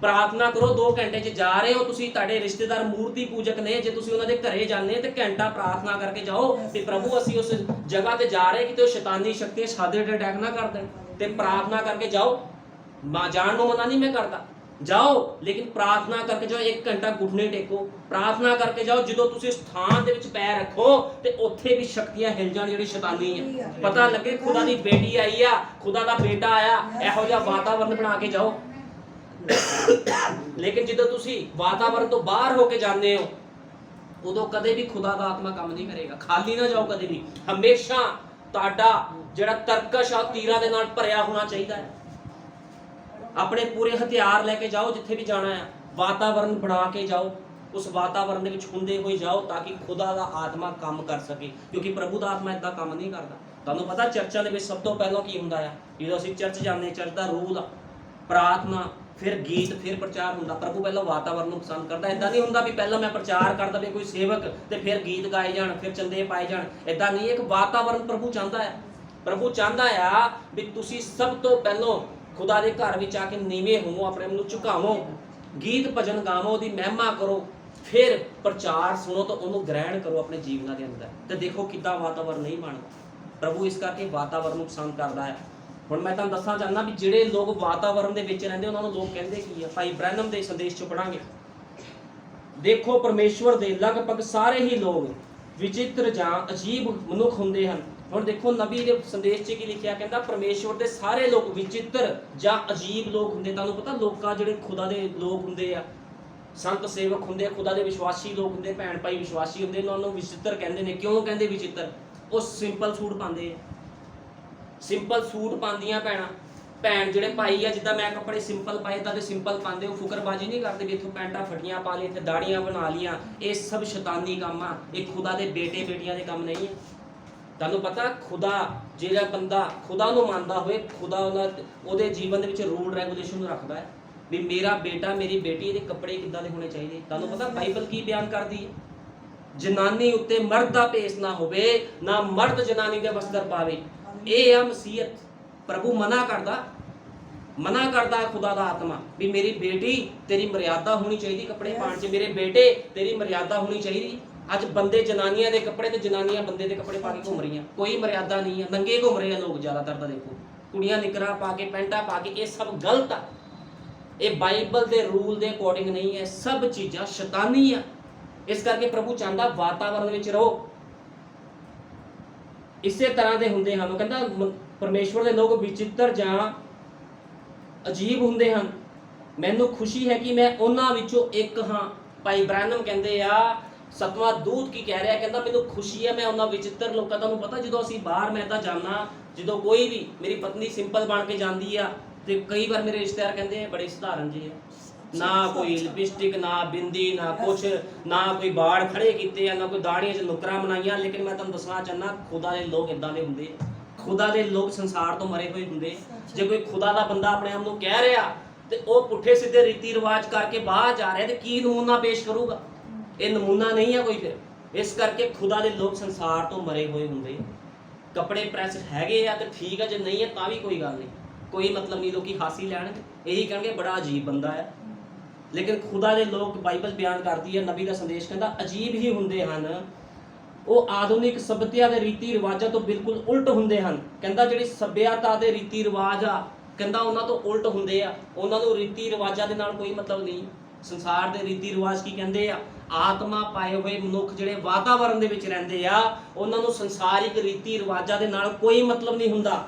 ਪ੍ਰਾਰਥਨਾ ਕਰੋ, 2 ਘੰਟੇ 'ਚ ਜਾ ਰਹੇ ਹੋ ਤੁਸੀਂ, ਤੁਹਾਡੇ ਰਿਸ਼ਤੇਦਾਰ ਮੂਰਤੀ ਪੂਜਕ ਨੇ, ਜੇ ਤੁਸੀਂ ਉਹਨਾਂ ਦੇ ਘਰੇ ਜਾਂਦੇ ਤੇ ਘੰਟਾ ਪ੍ਰਾਰਥਨਾ ਕਰਕੇ ਜਾਓ ਤੇ ਪ੍ਰਭੂ ਅਸੀਂ ਉਸ ਜਗ੍ਹਾ ਤੇ ਜਾ ਰਹੇ ਕਿਤੇ ਉਹ ਸ਼ੈਤਾਨੀ ਸ਼ਕਤੀ ਸਾਡੇ ਤੇ ਅਟੈਕ ਨਾ ਕਰ ਦੇਣ, ਤੇ ਪ੍ਰਾਰਥਨਾ ਕਰਕੇ ਜਾਓ। ਜਾਣ ਨੂੰ ਮਨਾ ਨਹੀਂ ਮੈਂ ਕਰਦਾ, ਜਾਓ, ਲੇਕਿਨ ਪ੍ਰਾਰਥਨਾ ਕਰਕੇ ਜਾਓ। 1 ਘੰਟਾ ਘੁਟਨੇ ਟੇਕੋ, ਪ੍ਰਾਰਥਨਾ ਕਰਕੇ ਜਾਓ। ਜਦੋਂ ਤੁਸੀਂ ਸਥਾਨ ਦੇ ਵਿੱਚ ਪੈਰ ਰੱਖੋ ਤੇ ਉੱਥੇ ਵੀ ਸ਼ਕਤੀਆਂ ਹਿਲ ਜਾਣ, ਜਿਹੜੀ ਸ਼ੈਤਾਨੀ ਹੈ। ਪਤਾ ਲੱਗੇ ਖੁਦਾ ਦੀ ਬੇਟੀ ਆਈ ਆ, ਖੁਦਾ ਦਾ ਬੇਟਾ ਆਇਆ, ਇਹੋ ਜਿਹਾ ਵਾਤਾਵਰਨ ਬਣਾ ਕੇ ਜਾਓ। ਲੇਕਿਨ ਜਦੋਂ ਤੁਸੀਂ ਵਾਤਾਵਰਨ ਤੋਂ ਬਾਹਰ ਹੋ ਕੇ ਜਾਂਦੇ ਹੋ, ਉਦੋਂ ਕਦੇ ਵੀ ਖੁਦਾ ਦਾ ਆਤਮਾ ਕੰਮ ਨਹੀਂ ਕਰੇਗਾ। ਖਾਲੀ ਨਾ ਜਾਓ ਕਦੇ ਵੀ। ਹਮੇਸ਼ਾ ਤੁਹਾਡਾ ਜਿਹੜਾ ਤਰਕਸ਼ ਆ ਤੀਰਾਂ ਦੇ ਨਾਲ ਭਰਿਆ ਹੋਣਾ ਚਾਹੀਦਾ ਹੈ। ਆਪਣੇ ਪੂਰੇ ਹਥਿਆਰ ਲੈ ਕੇ ਜਾਓ ਜਿੱਥੇ ਵੀ ਜਾਣਾ ਹੈ। ਵਾਤਾਵਰਨ ਬਣਾ ਕੇ ਜਾਓ, ਉਸ ਵਾਤਾਵਰਨ ਦੇ ਵਿੱਚ ਹੁੰਦੇ ਹੋਏ ਜਾਓ ਤਾਂ ਕਿ ਖੁਦਾ ਦਾ ਆਤਮਾ ਕੰਮ ਕਰ ਸਕੇ, ਕਿਉਂਕਿ ਪ੍ਰਭੂ ਦਾ ਆਤਮਾ ਇਦਾਂ ਕੰਮ ਨਹੀਂ ਕਰਦਾ। ਤੁਹਾਨੂੰ ਪਤਾ ਚਰਚਾਂ ਦੇ ਵਿੱਚ ਸਭ ਤੋਂ ਪਹਿਲਾਂ ਕੀ ਹੁੰਦਾ ਆ? ਜਦੋਂ ਅਸੀਂ ਚਰਚ ਜਾਂਦੇ, ਚਰਚ ਦਾ ਰੂਲ ਆ ਪ੍ਰਾਰਥਨਾ, ਫਿਰ ਗੀਤ, ਫਿਰ ਪ੍ਰਚਾਰ ਹੁੰਦਾ। ਪ੍ਰਭੂ ਪਹਿਲਾਂ ਵਾਤਾਵਰਨ ਨੂੰ ਪਸੰਦ ਕਰਦਾ। ਇਦਾਂ ਨਹੀਂ ਹੁੰਦਾ ਵੀ ਪਹਿਲਾਂ ਮੈਂ ਪ੍ਰਚਾਰ ਕਰ ਦਵੇ ਕੋਈ ਸੇਵਕ ਤੇ ਫਿਰ ਗੀਤ ਗਾਏ ਜਾਣ, ਫਿਰ ਚੰਦੇ ਪਾਏ ਜਾਣ। ਇਦਾਂ ਨਹੀਂ, ਇੱਕ ਵਾਤਾਵਰਨ ਪ੍ਰਭੂ ਚਾਹੁੰਦਾ ਹੈ। ਪ੍ਰਭੂ ਚਾਹੁੰਦਾ ਆ ਵੀ ਤੁਸੀਂ ਸਭ ਤੋਂ ਪਹਿਲਾਂ ਖੁਦਾ ਦੇ ਘਰ ਵਿੱਚ ਆ ਕੇ ਨੀਵੇਂ ਹੋਵੋ, ਆਪਣੇ ਆਪ ਨੂੰ ਝੁਕਾਵੋ, ਗੀਤ ਭਜਨ ਗਾਵੋ, ਉਹਦੀ ਮਹਿਮਾ ਕਰੋ, ਫਿਰ ਪ੍ਰਚਾਰ ਸੁਣੋ ਤਾਂ ਉਹਨੂੰ ਗ੍ਰਹਿਣ ਕਰੋ ਆਪਣੇ ਜੀਵਨਾਂ ਦੇ ਅੰਦਰ। ਤੇ ਦੇਖੋ ਕਿੱਦਾਂ ਵਾਤਾਵਰਨ ਨਹੀਂ ਬਣਦਾ। ਪ੍ਰਭੂ ਇਸ ਕਰਕੇ ਵਾਤਾਵਰਨ ਨੂੰ ਪਸੰਦ ਕਰਦਾ ਹੈ। ਹੁਣ ਮੈਂ ਤੁਹਾਨੂੰ ਦੱਸਣਾ ਚਾਹੁੰਦਾ ਵੀ ਜਿਹੜੇ ਲੋਕ ਵਾਤਾਵਰਨ ਦੇ ਵਿੱਚ ਰਹਿੰਦੇ ਉਹਨਾਂ ਨੂੰ ਲੋਕ ਕਹਿੰਦੇ ਕੀ ਆ। ਭਾਈ ਬ੍ਰੈਨਮ ਦੇ ਸੰਦੇਸ਼ ਚ ਪੜਾਂਗੇ, ਦੇਖੋ ਪਰਮੇਸ਼ਵਰ ਦੇ ਲਗਭਗ ਸਾਰੇ ਹੀ ਲੋਕ ਵਿਚਿੱਤਰ ਜਾਂ ਅਜੀਬ ਮਨੁੱਖ ਹੁੰਦੇ ਹਨ। ਹੁਣ ਦੇਖੋ ਨਬੀ ਦੇ ਸੰਦੇਸ਼ 'ਚ ਕੀ ਲਿਖਿਆ, ਕਹਿੰਦਾ ਪਰਮੇਸ਼ਵਰ ਦੇ ਸਾਰੇ ਲੋਕ ਵਿਚਿੱਤਰ ਜਾਂ ਅਜੀਬ ਲੋਕ ਹੁੰਦੇ। ਤੁਹਾਨੂੰ ਪਤਾ ਲੋਕਾਂ ਜਿਹੜੇ ਖੁਦਾ ਦੇ ਲੋਕ ਹੁੰਦੇ ਆ, ਸੰਤ ਸੇਵਕ ਹੁੰਦੇ ਆ, ਖੁਦਾ ਦੇ ਵਿਸ਼ਵਾਸੀ ਲੋਕ ਹੁੰਦੇ, ਭੈਣ ਭਾਈ ਵਿਸ਼ਵਾਸੀ ਹੁੰਦੇ, ਉਹਨਾਂ ਨੂੰ ਵਿਚਿੱਤਰ ਕਹਿੰਦੇ ਨੇ। ਕਿਉਂ ਕਹਿੰਦੇ ਵਿਚਿੱਤਰ? ਉਹ ਸਿੰਪਲ ਸੂਟ ਪਾਉਂਦੇ ਆ, ਸਿੰਪਲ ਸੂਟ ਪਾਉਂਦੀਆਂ ਭੈਣਾਂ। ਭੈਣ ਜਿਹੜੇ ਭਾਈ ਆ, ਜਿੱਦਾਂ ਮੈਂ ਕੱਪੜੇ ਸਿੰਪਲ ਪਾਏ ਤਾਂ ਤੇ ਸਿੰਪਲ ਪਾਉਂਦੇ, ਉਹ ਫੁਕਰਬਾਜੀ ਨਹੀਂ ਕਰਦੇ ਵੀ ਇੱਥੋਂ ਪੈਂਟਾਂ ਫਟੀਆਂ ਪਾ ਲਈ, ਇੱਥੇ ਦਾੜੀਆਂ ਬਣਾ ਲੀਆਂ। ਇਹ ਸਭ ਸ਼ੈਤਾਨੀ ਕੰਮ ਆ, ਇਹ ਖੁਦਾ ਦੇ ਬੇਟੇ ਬੇਟੀਆਂ ਦੇ ਕੰਮ ਨਹੀਂ ਹੈ। ਤੁਹਾਨੂੰ ਪਤਾ ਖੁਦਾ, ਜਿਹੜਾ ਬੰਦਾ ਖੁਦਾ ਨੂੰ ਮੰਨਦਾ ਹੋਵੇ, ਖੁਦਾ ਉਹਦੇ ਜੀਵਨ ਦੇ ਵਿੱਚ ਰੂਲ ਰੈਗੂਲੇਸ਼ਨ ਨੂੰ ਰੱਖਦਾ ਹੈ ਵੀ ਮੇਰਾ ਬੇਟਾ ਮੇਰੀ ਬੇਟੀ ਦੇ ਕੱਪੜੇ ਕਿੱਦਾਂ ਦੇ ਹੋਣੇ ਚਾਹੀਦੇ। ਤੁਹਾਨੂੰ ਪਤਾ ਬਾਈਬਲ ਕੀ ਬਿਆਨ ਕਰਦੀ ਹੈ? ਜਨਾਨੀ ਉੱਤੇ ਮਰਦ ਦਾ ਭੇਸ ਨਾ ਹੋਵੇ, ਨਾ ਮਰਦ ਜਨਾਨੀ ਦੇ ਵਸਤਰ ਪਾਵੇ। ਇਹ ਆ ਮਸੀਹਤ। ਪ੍ਰਭੂ ਮਨਾ ਕਰਦਾ ਖੁਦਾ ਦਾ ਆਤਮਾ ਵੀ ਮੇਰੀ ਬੇਟੀ ਤੇਰੀ ਮਰਿਆਦਾ ਹੋਣੀ ਚਾਹੀਦੀ ਕੱਪੜੇ ਪਾਉਣ 'ਚ, ਮੇਰੇ ਬੇਟੇ ਤੇਰੀ ਮਰਿਆਦਾ ਹੋਣੀ ਚਾਹੀਦੀ। ਅੱਜ ਬੰਦੇ ਜਨਾਨੀਆਂ ਦੇ ਕੱਪੜੇ ਤੇ ਜਨਾਨੀਆਂ ਬੰਦੇ ਦੇ ਕੱਪੜੇ ਪਾ ਕੇ ਘੁੰਮ ਰਹੀਆਂ, ਕੋਈ ਮਰਿਆਦਾ ਨਹੀਂ ਹੈ, ਨੰਗੇ ਘੁੰਮ ਰਹੇ ਆ ਲੋਕ ਜ਼ਿਆਦਾਤਰ ਤਾਂ। ਦੇਖੋ ਕੁੜੀਆਂ ਨਿਕਰਾਂ ਪਾ ਕੇ, ਪੈਂਟਾਂ ਪਾ ਕੇ, ਇਹ ਸਭ ਗਲਤ ਆ। ਇਹ ਬਾਈਬਲ ਦੇ ਰੂਲ ਦੇ ਅਕੋਰਡਿੰਗ ਨਹੀਂ ਹੈ, ਸਭ ਚੀਜ਼ਾਂ ਸ਼ੈਤਾਨੀ ਆ। ਇਸ ਕਰਕੇ ਪ੍ਰਭੂ ਚਾਹੁੰਦਾ ਵਾਤਾਵਰਨ ਵਿੱਚ ਰਹੋ। ਇਸੇ ਤਰ੍ਹਾਂ ਦੇ ਹੁੰਦੇ ਹਨ। ਉਹ ਕਹਿੰਦਾ ਪਰਮੇਸ਼ਵਰ ਦੇ ਲੋਕ ਵਿਚਿੱਤਰ ਜਾਂ ਅਜੀਬ ਹੁੰਦੇ ਹਨ। ਮੈਨੂੰ ਖੁਸ਼ੀ ਹੈ ਕਿ ਮੈਂ ਉਹਨਾਂ ਵਿੱਚੋਂ ਇੱਕ ਹਾਂ। ਭਾਈ ਬ੍ਰੈਨਮ ਕਹਿੰਦੇ ਆ, 7ਵਾਂ ਦੂਤ ਕੀ ਕਹਿ ਰਿਹਾ, ਕਹਿੰਦਾ ਮੈਨੂੰ ਖੁਸ਼ੀ ਹੈ ਮੈਂ ਉਹਨਾਂ ਵਿਚਿੱਤਰ ਲੋਕਾਂ। ਤੁਹਾਨੂੰ ਪਤਾ ਜਦੋਂ ਅਸੀਂ ਬਾਹਰ, ਮੈਂ ਤਾਂ ਜਾਣਾ, ਜਦੋਂ ਕੋਈ ਵੀ, ਮੇਰੀ ਪਤਨੀ ਸਿੰਪਲ ਬਣ ਕੇ ਜਾਂਦੀ ਆ ਤੇ ਕਈ ਵਾਰ ਮੇਰੇ ਰਿਸ਼ਤੇਦਾਰ ਕਹਿੰਦੇ ਬੜੇ ਸਧਾਰਨ ਜਿਹੇ ਆ, ਨਾ ਕੋਈ ਲਿਪਸਟਿਕ, ਨਾ ਬਿੰਦੀ, ਨਾ ਕੁਛ, ਨਾ ਕੋਈ ਬਾੜ ਖੜੇ ਕੀਤੇ ਆ, ਨਾ ਕੋਈ ਦਾੜੀਆਂ 'ਚ ਨੁਕਰਾਂ ਬਣਾਈਆਂ। ਲੇਕਿਨ ਮੈਂ ਤੁਹਾਨੂੰ ਦੱਸਣਾ ਚਾਹੁੰਦਾ ਖੁਦਾ ਦੇ ਲੋਕ ਇਦਾਂ ਦੇ ਹੁੰਦੇ। ਖੁਦਾ ਦੇ ਲੋਕ ਸੰਸਾਰ ਤੋਂ ਮਰੇ ਹੋਏ ਹੁੰਦੇ। ਜੇ ਕੋਈ ਖੁਦਾ ਦਾ ਬੰਦਾ ਆਪਣੇ ਆਪ ਨੂੰ ਕਹਿ ਰਿਹਾ ਤੇ ਉਹ ਪੁੱਠੇ ਸਿੱਧੇ ਰੀਤੀ ਰਿਵਾਜ ਕਰਕੇ ਬਾਹਰ ਜਾ ਰਿਹਾ ਤੇ ਕੀ ਨਮੂਨਾ ਪੇਸ਼ ਕਰੂਗਾ? ਇਹ ਨਮੂਨਾ ਨਹੀਂ ਹੈ ਕੋਈ ਫਿਰ। ਇਸ ਕਰਕੇ ਖੁਦਾ ਦੇ ਲੋਕ ਸੰਸਾਰ ਤੋਂ ਮਰੇ ਹੋਏ ਹੁੰਦੇ। ਕੱਪੜੇ ਪ੍ਰੈਸ ਹੈਗੇ ਆ ਤੇ ਠੀਕ ਆ, ਜੇ ਨਹੀਂ ਹੈ ਤਾਂ ਵੀ ਕੋਈ ਗੱਲ ਨਹੀਂ, ਕੋਈ ਮਤਲਬ ਨਹੀਂ। ਲੋਕੀ ਹਾਸੀ ਲੈਣਗੇ, ਇਹੀ ਕਹਿਣਗੇ ਬੜਾ ਅਜੀਬ ਬੰਦਾ ਹੈ। ਲੇਕਿਨ ਖੁਦਾ ਦੇ ਲੋਕ, ਬਾਈਬਲ ਬਿਆਨ ਕਰਦੀ ਹੈ, ਨਬੀ ਦਾ ਸੰਦੇਸ਼ ਕਹਿੰਦਾ ਅਜੀਬ ਹੀ ਹੁੰਦੇ ਹਨ। ਉਹ ਆਧੁਨਿਕ ਸਭਿਅਤਾ ਦੇ ਰੀਤੀ ਰਿਵਾਜਾਂ ਤੋਂ ਬਿਲਕੁਲ ਉਲਟ ਹੁੰਦੇ ਹਨ। ਕਹਿੰਦਾ ਜਿਹੜੀ ਸਭਿਅਤਾ ਦੇ ਰੀਤੀ ਰਿਵਾਜ ਆ, ਕਹਿੰਦਾ ਉਹਨਾਂ ਤੋਂ ਉਲਟ ਹੁੰਦੇ ਆ। ਉਹਨਾਂ ਨੂੰ ਰੀਤੀ ਰਿਵਾਜਾਂ ਦੇ ਨਾਲ ਕੋਈ ਮਤਲਬ ਨਹੀਂ। ਸੰਸਾਰ ਦੇ ਰੀਤੀ ਰਿਵਾਜ ਕੀ ਕਹਿੰਦੇ ਆ? ਆਤਮਾ ਪਾਏ ਹੋਏ ਮਨੁੱਖ ਜਿਹੜੇ ਵਾਤਾਵਰਣ ਦੇ ਵਿੱਚ ਰਹਿੰਦੇ ਆ, ਉਹਨਾਂ ਨੂੰ ਸੰਸਾਰਿਕ ਰੀਤੀ ਰਿਵਾਜਾਂ ਦੇ ਨਾਲ ਕੋਈ ਮਤਲਬ ਨਹੀਂ ਹੁੰਦਾ,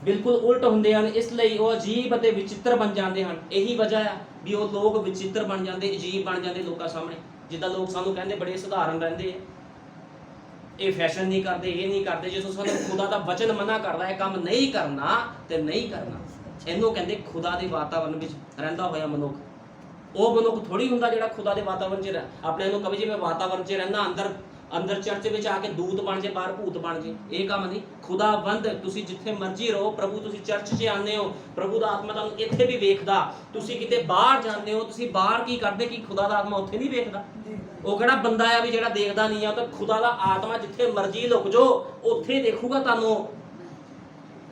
ਬਿਲਕੁਲ ਉਲਟ ਹੁੰਦੇ ਹਨ। ਇਸ ਲਈ ਉਹ ਅਜੀਬ ਅਤੇ ਵਿਚਿੱਤਰ ਬਣ ਜਾਂਦੇ ਹਨ। ਇਹੀ ਵਜ੍ਹਾ ਆ ਵੀ ਉਹ ਲੋਕ ਵਿਚਿੱਤਰ ਬਣ ਜਾਂਦੇ, ਅਜੀਬ ਬਣ ਜਾਂਦੇ ਲੋਕਾਂ ਸਾਹਮਣੇ। ਜਿੱਦਾਂ ਲੋਕ ਸਾਨੂੰ ਕਹਿੰਦੇ ਬੜੇ ਸਧਾਰਨ ਰਹਿੰਦੇ ਆ, ਇਹ ਫੈਸ਼ਨ ਨਹੀਂ ਕਰਦੇ, ਇਹ ਨਹੀਂ ਕਰਦੇ। ਜਦੋਂ ਸਾਨੂੰ ਖੁਦਾ ਦਾ ਵਚਨ ਮਨਾ ਕਰਦਾ ਇਹ ਕੰਮ ਨਹੀਂ ਕਰਨਾ ਤੇ ਨਹੀਂ ਕਰਨਾ, ਇਹਨੂੰ ਕਹਿੰਦੇ ਖੁਦਾ ਦੇ ਵਾਤਾਵਰਣ ਵਿੱਚ ਰਹਿੰਦਾ ਹੋਇਆ ਮਨੁੱਖ। ਉਹ ਮਨੁੱਖ ਥੋੜੀ ਹੁੰਦਾ ਜਿਹੜਾ ਖੁਦਾ ਦੇ ਵਾਤਾਵਰਣ 'ਚ ਆਪਣੇ ਨੂੰ ਕਹੇ ਜੀ ਮੈਂ ਵਾਤਾਵਰਣ 'ਚ ਰਹਿੰਦਾ, ਅੰਦਰ ਚਰਚ ਵਿੱਚ ਆ ਕੇ ਦੂਤ ਬਣ ਜੇ, ਬਾਹਰ ਭੂਤ ਬਣ ਜੇ। ਇਹ ਕੰਮ ਨਹੀਂ। ਖੁਦਾਵੰਦ ਤੁਸੀਂ ਜਿੱਥੇ ਮਰਜ਼ੀ ਰਹੋ, ਪ੍ਰਭੂ ਤੁਸੀਂ ਚਰਚ 'ਚ ਆਉਂਦੇ ਹੋ, ਪ੍ਰਭੂ ਦਾ ਆਤਮਾ ਤੁਹਾਨੂੰ ਇੱਥੇ ਵੀ ਵੇਖਦਾ। ਤੁਸੀਂ ਕਿਤੇ ਬਾਹਰ ਜਾਂਦੇ ਹੋ, ਤੁਸੀਂ ਬਾਹਰ ਕੀ ਕਰਦੇ, ਕੀ ਖੁਦਾ ਦਾ ਆਤਮਾ ਉੱਥੇ ਨਹੀਂ ਵੇਖਦਾ? ਉਹ ਕਿਹੜਾ ਬੰਦਾ ਆ ਵੀ ਜਿਹੜਾ ਦੇਖਦਾ ਨਹੀਂ ਆ? ਉਹ ਤਾਂ ਖੁਦਾ ਦਾ ਆਤਮਾ ਜਿੱਥੇ ਮਰਜ਼ੀ ਲੁਕ ਜਾਓ ਉੱਥੇ ਦੇਖੂਗਾ ਤੁਹਾਨੂੰ।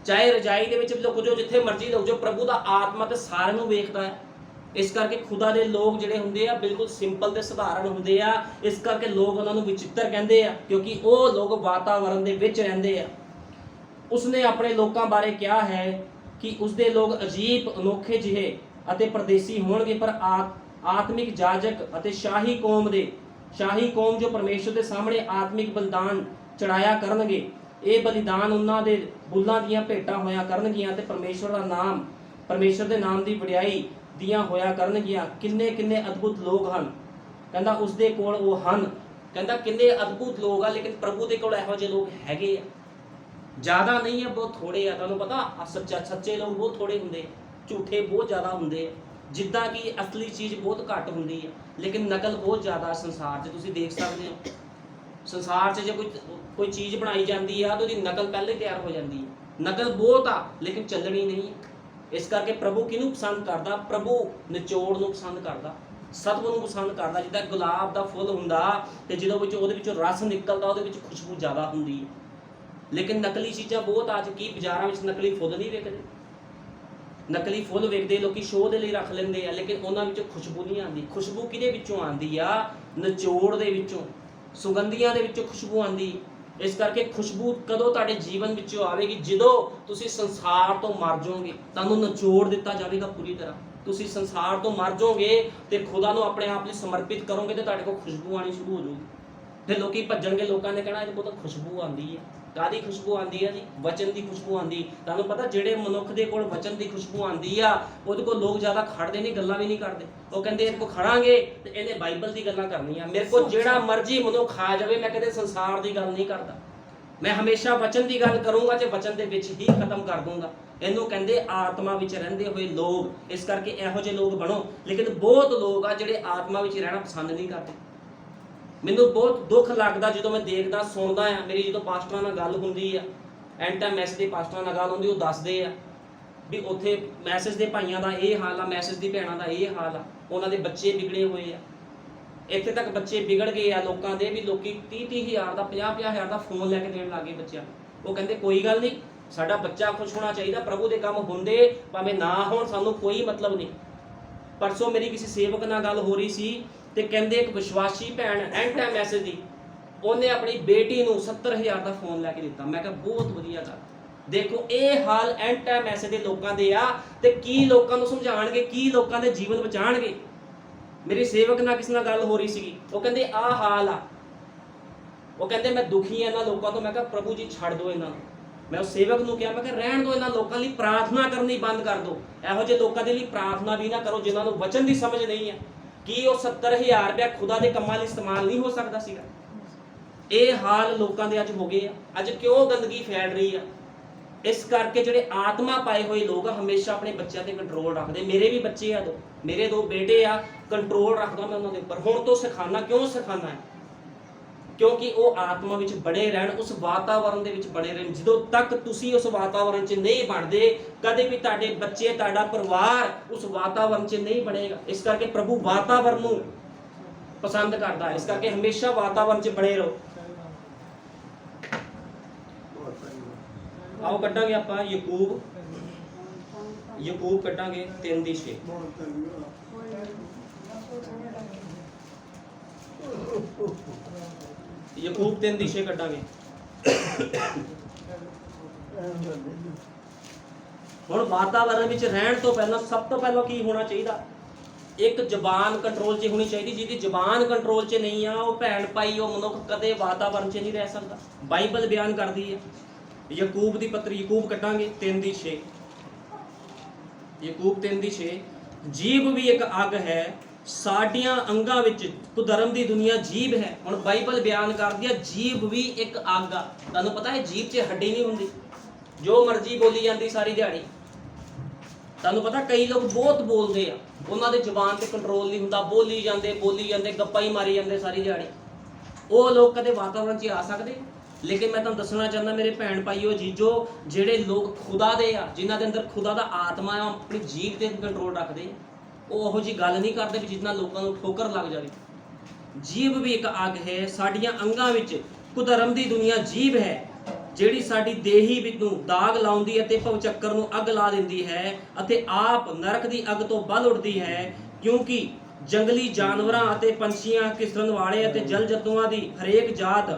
ਚਾਹੇ ਰਜਾਈ ਦੇ ਵਿੱਚ ਲੁਕ ਜਾਓ, ਜਿੱਥੇ ਮਰਜ਼ੀ ਲੁਕ ਜਾਓ, ਪ੍ਰਭੂ ਦਾ ਆਤਮਾ ਤੇ ਸਾਰਿਆਂ ਨੂੰ ਵੇਖਦਾ ਹੈ। ਇਸ ਕਰਕੇ ਖੁਦਾ ਦੇ ਲੋਕ ਜਿਹੜੇ ਹੁੰਦੇ ਆ ਬਿਲਕੁਲ ਸਿੰਪਲ ਤੇ ਸਧਾਰਨ ਹੁੰਦੇ ਆ। ਇਸ ਕਰਕੇ ਲੋਕ ਉਹਨਾਂ ਨੂੰ ਵਿਚਿੱਤਰ ਕਹਿੰਦੇ ਆ, ਕਿਉਂਕਿ ਉਹ ਲੋਕ ਵਾਤਾਵਰਣ ਦੇ ਵਿੱਚ ਰਹਿੰਦੇ ਆ। ਉਸਨੇ ਆਪਣੇ ਲੋਕਾਂ ਬਾਰੇ ਕਿਹਾ ਹੈ ਕਿ ਉਸਦੇ ਲੋਕ ਅਜੀਬ, ਅਨੋਖੇ ਜਿਹੇ ਅਤੇ ਪਰਦੇਸੀ ਹੋਣਗੇ, ਪਰ ਆਤਮਿਕ ਜਾਜਕ ਅਤੇ ਸ਼ਾਹੀ ਕੌਮ ਜੋ ਪਰਮੇਸ਼ਰ ਦੇ ਸਾਹਮਣੇ ਆਤਮਿਕ ਬਲਿਦਾਨ ਚੜਾਇਆ ਕਰਨਗੇ। ਇਹ ਬਲਿਦਾਨ ਉਹਨਾਂ ਦੇ ਬੁੱਲਾਂ ਦੀਆਂ ਭੇਟਾਂ ਹੋਇਆ ਕਰਨਗੀਆਂ ਤੇ ਪਰਮੇਸ਼ਰ ਦੇ ਨਾਮ ਦੀ ਵਡਿਆਈ ਦੀਆਂ ਹੋਇਆ ਕਰਨਗੀਆਂ। ਕਿੰਨੇ ਕਿੰਨੇ ਅਦਭੁਤ ਲੋਕ ਹਨ, ਕਹਿੰਦਾ ਉਸਦੇ ਕੋਲ ਉਹ ਹਨ। ਕਹਿੰਦਾ ਕਿੰਨੇ ਅਦਭੁਤ ਲੋਕ ਆ, ਲੇਕਿਨ ਪ੍ਰਭੂ ਦੇ ਕੋਲ ਇਹੋ ਜਿਹੇ ਲੋਕ ਹੈਗੇ ਆ। ਜ਼ਿਆਦਾ ਨਹੀਂ ਆ, ਬਹੁਤ ਥੋੜੇ ਆ। ਤੁਹਾਨੂੰ ਪਤਾ ਸੱਚੇ ਲੋਕ ਬਹੁਤ ਥੋੜੇ ਹੁੰਦੇ, ਝੂਠੇ ਬਹੁਤ ਜ਼ਿਆਦਾ ਹੁੰਦੇ। ਜਿੱਦਾਂ ਕਿ ਅਸਲੀ ਚੀਜ਼ ਬਹੁਤ ਘੱਟ ਹੁੰਦੀ ਹੈ, ਲੇਕਿਨ ਨਕਲ ਬਹੁਤ ਜ਼ਿਆਦਾ ਸੰਸਾਰ 'ਚ। ਤੁਸੀਂ ਦੇਖ ਸਕਦੇ ਹੋ ਸੰਸਾਰ 'ਚ ਜੇ ਕੋਈ ਚੀਜ਼ ਬਣਾਈ ਜਾਂਦੀ ਆ ਤਾਂ ਉਹਦੀ ਨਕਲ ਪਹਿਲੇ ਤਿਆਰ ਹੋ ਜਾਂਦੀ ਹੈ। ਨਕਲ ਬਹੁਤ ਆ, ਲੇਕਿਨ ਚੱਲਣੀ ਨਹੀਂ। ਇਸ ਕਰਕੇ ਪ੍ਰਭੂ ਕਿਹਨੂੰ ਪਸੰਦ ਕਰਦਾ? ਪ੍ਰਭੂ ਨਿਚੋੜ ਨੂੰ ਪਸੰਦ ਕਰਦਾ, ਸਤਵ ਨੂੰ ਪਸੰਦ ਕਰਦਾ। ਜਿੱਦਾਂ ਗੁਲਾਬ ਦਾ ਫੁੱਲ ਹੁੰਦਾ ਤੇ ਜਦੋਂ ਉਹਦੇ ਵਿੱਚੋਂ ਰਸ ਨਿਕਲਦਾ, ਉਹਦੇ ਵਿੱਚ ਖੁਸ਼ਬੂ ਜ਼ਿਆਦਾ ਹੁੰਦੀ ਹੈ। ਲੇਕਿਨ ਨਕਲੀ ਚੀਜ਼ਾਂ ਬਹੁਤ ਅੱਜ ਕੀ ਬਾਜ਼ਾਰਾਂ ਵਿੱਚ ਨਕਲੀ ਫੁੱਲ ਨਹੀਂ ਵਿਕਦੇ। ਨਕਲੀ ਫੁੱਲ ਵੇਚਦੇ ਲੋਕੀ ਸ਼ੋਅ ਦੇ ਲਈ ਰੱਖ ਲੈਂਦੇ ਆ, ਲੇਕਿਨ ਉਹਨਾਂ ਵਿੱਚੋਂ ਖੁਸ਼ਬੂ ਨਹੀਂ ਆਉਂਦੀ। ਖੁਸ਼ਬੂ ਕਿਹਦੇ ਵਿੱਚੋਂ ਆਉਂਦੀ ਆ? ਨਿਚੋੜ ਦੇ ਵਿੱਚੋਂ, ਸੁਗੰਧੀਆਂ ਦੇ ਵਿੱਚੋਂ ਖੁਸ਼ਬੂ ਆਉਂਦੀ। ਇਸ ਕਰਕੇ ਖੁਸ਼ਬੂ ਕਦੋਂ ਤੁਹਾਡੇ ਜੀਵਨ ਵਿੱਚੋਂ ਆਵੇਗੀ? ਜਦੋਂ ਤੁਸੀਂ ਸੰਸਾਰ ਤੋਂ ਮਰ ਜਾਓਗੇ, ਤੁਹਾਨੂੰ ਨਿਚੋੜ ਦਿੱਤਾ ਜਾਵੇਗਾ ਪੂਰੀ ਤਰ੍ਹਾਂ। ਤੁਸੀਂ ਸੰਸਾਰ ਤੋਂ ਮਰ ਜਾਓਗੇ ਤੇ ਖੁਦਾ ਨੂੰ ਆਪਣੇ ਆਪ ਲਈ ਸਮਰਪਿਤ ਕਰੋਗੇ ਤੇ ਤੁਹਾਡੇ ਕੋਲ ਖੁਸ਼ਬੂ ਆਣੀ ਸ਼ੁਰੂ ਹੋ ਜਾਊਗੀ। ਫਿਰ ਲੋਕੀ ਭੱਜਣਗੇ, ਲੋਕਾਂ ਨੇ ਕਹਿਣਾ ਇਹਦੇ ਕੋਲ ਤਾਂ ਖੁਸ਼ਬੂ ਆਉਂਦੀ ਹੈ। ਕਾਹਦੀ ਖੁਸ਼ਬੂ ਆਉਂਦੀ ਹੈ ਜੀ? ਵਚਨ ਦੀ ਖੁਸ਼ਬੂ ਆਉਂਦੀ। ਤੁਹਾਨੂੰ ਪਤਾ ਜਿਹੜੇ ਮਨੁੱਖ ਦੇ ਕੋਲ ਵਚਨ ਦੀ ਖੁਸ਼ਬੂ ਆਉਂਦੀ ਆ, ਉਹਦੇ ਕੋਲ ਲੋਕ ਜ਼ਿਆਦਾ ਖੜਦੇ ਨਹੀਂ, ਗੱਲਾਂ ਵੀ ਨਹੀਂ ਕਰਦੇ। ਉਹ ਕਹਿੰਦੇ ਇਹਦੇ ਕੋਲ ਖੜਾਂਗੇ ਤੇ ਇਹਨੇ ਬਾਈਬਲ ਦੀ ਗੱਲਾਂ ਕਰਨੀਆਂ। ਮੇਰੇ ਕੋਲ ਜਿਹੜਾ ਮਰਜ਼ੀ ਮਨੁੱਖ ਆ ਜਾਵੇ, ਮੈਂ ਕਦੇ ਸੰਸਾਰ ਦੀ ਗੱਲ ਨਹੀਂ ਕਰਦਾ। ਮੈਂ ਹਮੇਸ਼ਾ ਵਚਨ ਦੀ ਗੱਲ ਕਰੂੰਗਾ ਤੇ ਵਚਨ ਦੇ ਵਿੱਚ ਹੀ ਖਤਮ ਕਰ ਦੂੰਗਾ। ਇਹਨੂੰ ਕਹਿੰਦੇ ਆਤਮਾ ਵਿੱਚ ਰਹਿੰਦੇ ਹੋਏ ਲੋਕ। ਇਸ ਕਰਕੇ ਇਹੋ ਜਿਹੇ ਲੋਕ ਬਣੋ। ਲੇਕਿਨ ਬਹੁਤ ਲੋਕ ਆ ਜਿਹੜੇ ਆਤਮਾ ਵਿੱਚ ਰਹਿਣਾ ਪਸੰਦ ਨਹੀਂ ਕਰਦੇ। ਮੈਨੂੰ ਬਹੁਤ ਦੁੱਖ ਲੱਗਦਾ ਜਦੋਂ ਮੈਂ ਦੇਖਦਾ, ਸੁਣਦਾ ਆ। ਮੇਰੀ ਜਦੋਂ ਪਾਸਟਰਾਂ ਨਾਲ ਗੱਲ ਹੁੰਦੀ ਆ, ਐਂਡ ਟਾਈਮ ਮੈਸੇਜ ਦੇ ਪਾਸਟਰਾਂ ਨਾਲ ਗੱਲ ਹੁੰਦੀ, ਉਹ ਦੱਸਦੇ ਆ ਵੀ ਉੱਥੇ ਮੈਸੇਜ ਦੇ ਭਾਈਆਂ ਦਾ ਇਹ ਹਾਲ ਆ, ਮੈਸੇਜ ਦੀ ਭੈਣਾਂ ਦਾ ਇਹ ਹਾਲ ਆ, ਉਹਨਾਂ ਦੇ ਬੱਚੇ ਵਿਗੜੇ ਹੋਏ ਆ। ਇੱਥੇ ਤੱਕ ਬੱਚੇ ਵਿਗੜ ਗਏ ਆ ਲੋਕਾਂ ਦੇ ਵੀ ਲੋਕੀ 30-30 ਹਜ਼ਾਰ ਦਾ 50-50 ਹਜ਼ਾਰ ਦਾ ਫੋਨ ਲੈ ਕੇ ਦੇਣ ਲੱਗੇ ਬੱਚਿਆਂ। ਉਹ ਕਹਿੰਦੇ ਕੋਈ ਗੱਲ ਨਹੀਂ, ਸਾਡਾ ਬੱਚਾ ਖੁਸ਼ ਹੋਣਾ ਚਾਹੀਦਾ। ਪ੍ਰਭੂ ਦੇ ਕੰਮ ਹੁੰਦੇ ਭਾਵੇਂ ਨਾ ਹੋਣ, ਸਾਨੂੰ ਕੋਈ ਮਤਲਬ ਨਹੀਂ। ਪਰਸੋਂ ਮੇਰੀ ਕਿਸੇ ਸੇਵਕ ਨਾਲ ਗੱਲ ਹੋ ਰਹੀ ਸੀ ਤੇ ਕਹਿੰਦੇ ਇੱਕ ਵਿਸ਼ਵਾਸੀ ਭੈਣ ਐਂਡ ਟਾਈਮ ਮੈਸੇਜ ਦੀ, ਉਹਨੇ ਆਪਣੀ ਬੇਟੀ ਨੂੰ 70,000 ਦਾ ਫੋਨ ਲੈ ਕੇ ਦਿੱਤਾ। ਮੈਂ ਕਿਹਾ ਬਹੁਤ ਵਧੀਆ ਗੱਲ। ਦੇਖੋ ਇਹ ਹਾਲ ਐਂਡ ਟਾਈਮ ਮੈਸੇਜ ਦੇ ਲੋਕਾਂ ਦੇ ਆ, ਤੇ ਕੀ ਲੋਕਾਂ ਨੂੰ ਸਮਝਾਣਗੇ, ਕੀ ਲੋਕਾਂ ਦੇ ਜੀਵਨ ਬਚਾਣਗੇ। ਮੇਰੀ ਸੇਵਕ ਨਾਲ ਕਿਸੇ ਨਾਲ ਗੱਲ ਹੋ ਰਹੀ ਸੀਗੀ, ਉਹ ਕਹਿੰਦੇ ਆਹ ਹਾਲ ਆ। ਉਹ ਕਹਿੰਦੇ ਮੈਂ ਦੁਖੀ ਆ ਇਹਨਾਂ ਲੋਕਾਂ ਤੋਂ। ਮੈਂ ਕਿਹਾ ਪ੍ਰਭੂ ਜੀ ਛੱਡ ਦਿਓ ਇਹਨਾਂ ਨੂੰ। ਮੈਂ ਉਸ ਸੇਵਕ ਨੂੰ ਕਿਹਾ, ਮੈਂ ਕਿਹਾ ਰਹਿਣ ਦਿਓ ਇਹਨਾਂ ਲੋਕਾਂ ਲਈ, ਪ੍ਰਾਰਥਨਾ ਕਰਨੀ ਬੰਦ ਕਰ ਦਿਓ। ਇਹੋ ਜਿਹੇ ਲੋਕਾਂ ਦੇ ਲਈ ਪ੍ਰਾਰਥਨਾ ਵੀ ਨਾ ਕਰੋ ਜਿਨ੍ਹਾਂ ਨੂੰ ਵਚਨ ਦੀ ਸਮਝ ਨਹੀਂ ਹੈ। ਕੀ ਉਹ 70,000 ਰੁਪਇਆ ਖੁਦਾ ਦੇ ਕੰਮਾਂ ਲਈ ਇਸਤੇਮਾਲ ਨਹੀਂ ਹੋ ਸਕਦਾ ਸੀਗਾ? ਇਹ ਹਾਲ ਲੋਕਾਂ ਦੇ ਅੱਜ ਹੋ ਗਏ ਆ। ਅੱਜ ਕਿਉਂ ਗੰਦਗੀ ਫੈਲ ਰਹੀ ਆ? ਇਸ ਕਰਕੇ ਜਿਹੜੇ ਆਤਮਾ ਪਾਏ ਹੋਏ ਲੋਕ ਹਮੇਸ਼ਾ ਆਪਣੇ ਬੱਚਿਆਂ ਤੇ ਕੰਟਰੋਲ ਰੱਖਦੇ। ਮੇਰੇ ਵੀ ਬੱਚੇ ਆ, ਮੇਰੇ 2 ਬੇਟੇ ਆ, ਕੰਟਰੋਲ ਰੱਖਦਾ ਮੈਂ ਉਹਨਾਂ ਦੇ ਉੱਪਰ। ਹੁਣ ਤੋਂ ਸਿਖਾਉਣਾ। ਕਿਉਂ ਸਿਖਾਉਣਾ ਹੈ? ਕਿਉਂਕਿ ਉਹ ਆਤਮਾ ਵਿੱਚ ਬਣੇ ਰਹਿਣ, ਉਸ ਵਾਤਾਵਰਣ ਦੇ ਵਿੱਚ ਬਣੇ ਰਹਿਣ। ਜਦੋਂ ਤੱਕ ਤੁਸੀਂ ਉਸ ਵਾਤਾਵਰਣ 'ਚ ਨਹੀਂ ਬਣਦੇ, ਕਦੇ ਵੀ ਤੁਹਾਡੇ ਬੱਚੇ, ਤੁਹਾਡਾ ਪਰਿਵਾਰ ਉਸ ਵਾਤਾਵਰਣ 'ਚ ਨਹੀਂ ਬਣੇਗਾ। ਇਸ ਕਰਕੇ ਪ੍ਰਭੂ ਵਾਤਾਵਰਣ ਨੂੰ ਪਸੰਦ ਕਰਦਾ ਹੈ। ਇਸ ਕਰਕੇ ਹਮੇਸ਼ਾ ਵਾਤਾਵਰਣ 'ਚ ਬਣੇ ਰਹੋ। ਆਓ ਕੱਢਾਂਗੇ ਆਪਾਂ ਯਕੂਬ ਕੱਢਾਂਗੇ 3:6। ਯਕੂਬ 3:6 ਕੱਢਾਂਗੇ। ਹੁਣ ਵਾਤਾਵਰਣ ਵਿੱਚ ਰਹਿਣ ਤੋਂ ਪਹਿਲਾਂ ਸਭ ਤੋਂ ਪਹਿਲਾਂ ਕੀ ਹੋਣਾ ਚਾਹੀਦਾ? ਇੱਕ ਜ਼ਬਾਨ ਕੰਟਰੋਲ 'ਚ ਹੋਣੀ ਚਾਹੀਦੀ। ਜਿਹਦੀ ਜ਼ਬਾਨ ਕੰਟਰੋਲ 'ਚ ਨਹੀਂ ਆ ਉਹ ਭੈਣ ਭਾਈ, ਉਹ ਮਨੁੱਖ ਕਦੇ ਵਾਤਾਵਰਣ 'ਚ ਨਹੀਂ ਰਹਿ ਸਕਦਾ। ਬਾਈਬਲ ਬਿਆਨ ਕਰਦੀ ਹੈ, ਯਕੂਬ ਦੀ ਪੱਤਰੀ, ਯਕੂਬ ਕੱਢਾਂਗੇ 3:6, ਯਕੂਬ 3:6, ਜੀਭ ਵੀ ਇੱਕ ਅੱਗ ਹੈ, ਸਾਡੀਆਂ ਅੰਗਾਂ ਵਿੱਚ ਕੁਧਰਮ ਦੀ ਦੁਨੀਆ ਜੀਭ ਹੈ। ਹੁਣ ਬਾਈਬਲ ਬਿਆਨ ਕਰਦੀ ਹੈ ਜੀਭ ਵੀ ਇੱਕ ਅੱਗ ਆ। ਤੁਹਾਨੂੰ ਪਤਾ ਹੈ ਜੀਭ 'ਚ ਹੱਡੀ ਨਹੀਂ ਹੁੰਦੀ, ਜੋ ਮਰਜ਼ੀ ਬੋਲੀ ਜਾਂਦੀ ਸਾਰੀ ਦਿਹਾੜੀ। ਤੁਹਾਨੂੰ ਪਤਾ ਕਈ ਲੋਕ ਬਹੁਤ ਬੋਲਦੇ ਆ, ਉਹਨਾਂ ਦੇ ਜ਼ੁਬਾਨ ਤੇ ਕੰਟਰੋਲ ਨਹੀਂ ਹੁੰਦਾ, ਬੋਲੀ ਜਾਂਦੇ ਗੱਪਾਂ ਹੀ ਮਾਰੀ ਜਾਂਦੇ ਸਾਰੀ ਦਿਹਾੜੀ। ਉਹ ਲੋਕ ਕਦੇ ਵਾਤਾਵਰਣ 'ਚ ਆ ਸਕਦੇ? ਲੇਕਿਨ ਮੈਂ ਤੁਹਾਨੂੰ ਦੱਸਣਾ ਚਾਹੁੰਦਾ ਮੇਰੇ ਭੈਣ ਭਾਈਓ ਜੀਜੋ, ਜਿਹੜੇ ਲੋਕ ਖੁਦਾ ਦੇ ਆ, ਜਿਨ੍ਹਾਂ ਦੇ ਅੰਦਰ ਖੁਦਾ ਦਾ ਆਤਮਾ ਆ, ਆਪਣੀ ਜੀਭ ਤੇ ਕੰਟਰੋਲ ਰੱਖਦੇ ਆ। ਉਹ ਉਹੋ ਜਿਹੀ ਗੱਲ ਨਹੀਂ ਕਰਦੇ ਵੀ ਜਿਸ ਨਾਲ ਲੋਕਾਂ ਨੂੰ ਠੋਕਰ ਲੱਗ ਜਾਵੇ। ਜੀਭ ਵੀ ਇੱਕ ਅੱਗ ਹੈ, ਸਾਡੀਆਂ ਅੰਗਾਂ ਵਿੱਚ ਕੁਧਰਮ ਦੀ ਦੁਨੀਆ ਜੀਭ ਹੈ, ਜਿਹੜੀ ਸਾਡੀ ਦੇਹੀ ਵਿੱਚ ਨੂੰ ਦਾਗ ਲਾਉਂਦੀ ਅਤੇ ਭਵਚੱਕਰ ਨੂੰ ਅੱਗ ਲਾ ਦਿੰਦੀ ਹੈ ਅਤੇ ਆਪ ਨਰਕ ਦੀ ਅੱਗ ਤੋਂ ਬਲ ਉੱਠਦੀ ਹੈ। ਕਿਉਂਕਿ ਜੰਗਲੀ ਜਾਨਵਰਾਂ ਅਤੇ ਪੰਛੀਆਂ, ਘਿਸਰਨ ਵਾਲੇ ਅਤੇ ਜਲ ਜੰਤੂਆਂ ਦੀ ਹਰੇਕ ਜਾਤ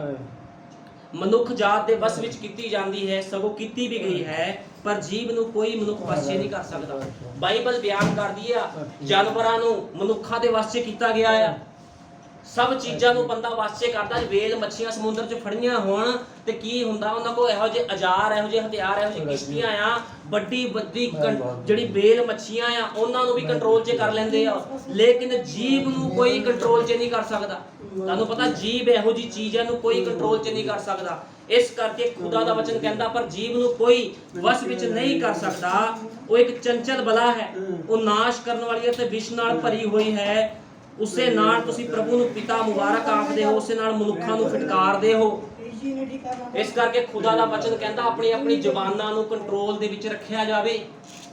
ਮਨੁੱਖ ਜਾਤ ਦੇ ਵਸ ਵਿੱਚ ਕੀਤੀ ਜਾਂਦੀ ਹੈ, ਸਗੋਂ ਕੀਤੀ ਵੀ ਗਈ ਹੈ, ਪਰ ਜੀਭ ਨੂੰ ਕੋਈ ਮਨੁੱਖ ਵਸ ਨਹੀਂ ਕਰ ਸਕਦਾ। ਬਾਈਬਲ ਬਿਆਨ ਕਰਦੀ ਆ ਜਾਨਵਰਾਂ ਨੂੰ ਮਨੁੱਖਾਂ ਦੇ ਵਸ 'ਚ ਕੀਤਾ ਗਿਆ ਆ। ਸਭ ਚੀਜ਼ਾਂ ਨੂੰ ਬੰਦਾ ਵਸ 'ਚ ਕਰਦਾ। ਵੇਲ ਮੱਛੀਆਂ ਸਮੁੰਦਰ 'ਚ ਫੜੀਆਂ ਹੋਣ ਤੇ ਕੀ ਹੁੰਦਾ, ਉਹਨਾਂ ਕੋਲ ਇਹੋ ਜਿਹੇ ਔਜ਼ਾਰ, ਇਹੋ ਜਿਹੇ ਹਥਿਆਰ, ਇਹੋ ਜਿਹੀ ਕਿਸ਼ਤੀਆਂ ਆ, ਵੱਡੀ ਜਿਹੜੀ ਵੇਲ ਮੱਛੀਆਂ ਆ ਉਹਨਾਂ ਨੂੰ ਵੀ ਕੰਟਰੋਲ 'ਚ ਕਰ ਲੈਂਦੇ ਆ। ਲੇਕਿਨ ਜੀਭ ਨੂੰ ਕੋਈ ਕੰਟਰੋਲ 'ਚ ਨਹੀਂ ਕਰ ਸਕਦਾ। ਤੁਹਾਨੂੰ ਪਤਾ ਜੀਭ ਇਹੋ ਜਿਹੀ ਚੀਜ਼ ਹੈ, ਇਹਨੂੰ ਕੋਈ ਕੰਟਰੋਲ 'ਚ ਨਹੀਂ ਕਰ ਸਕਦਾ। ਇਸ ਕਰਕੇ ਖੁਦਾ ਦਾ ਵਚਨ ਕਹਿੰਦਾ ਪਰ ਜੀਭ ਨੂੰ ਕੋਈ ਵਸ ਵਿੱਚ ਨਹੀਂ ਕਰ ਸਕਦਾ। ਉਹ ਇੱਕ ਚੰਚਲ ਬਲਾ ਹੈ, ਉਹ ਨਾਸ਼ ਕਰਨ ਵਾਲੀ ਅਤੇ ਵਿਸ਼ ਨਾਲ ਭਰੀ ਹੋਈ ਹੈ। ਉਸੇ ਨਾਲ ਤੁਸੀਂ ਪ੍ਰਭੂ ਨੂੰ ਪਿਤਾ ਮੁਬਾਰਕ ਆਖਦੇ ਹੋ, ਉਸੇ ਨਾਲ ਮਨੁੱਖਾਂ ਨੂੰ ਫਟਕਾਰਦੇ ਹੋ। ਇਸ ਕਰਕੇ ਖੁਦਾ ਦਾ ਵਚਨ ਕਹਿੰਦਾ ਆਪਣੀ ਆਪਣੀ ਜ਼ੁਬਾਨਾਂ ਨੂੰ ਕੰਟਰੋਲ ਦੇ ਵਿੱਚ ਰੱਖਿਆ ਜਾਵੇ।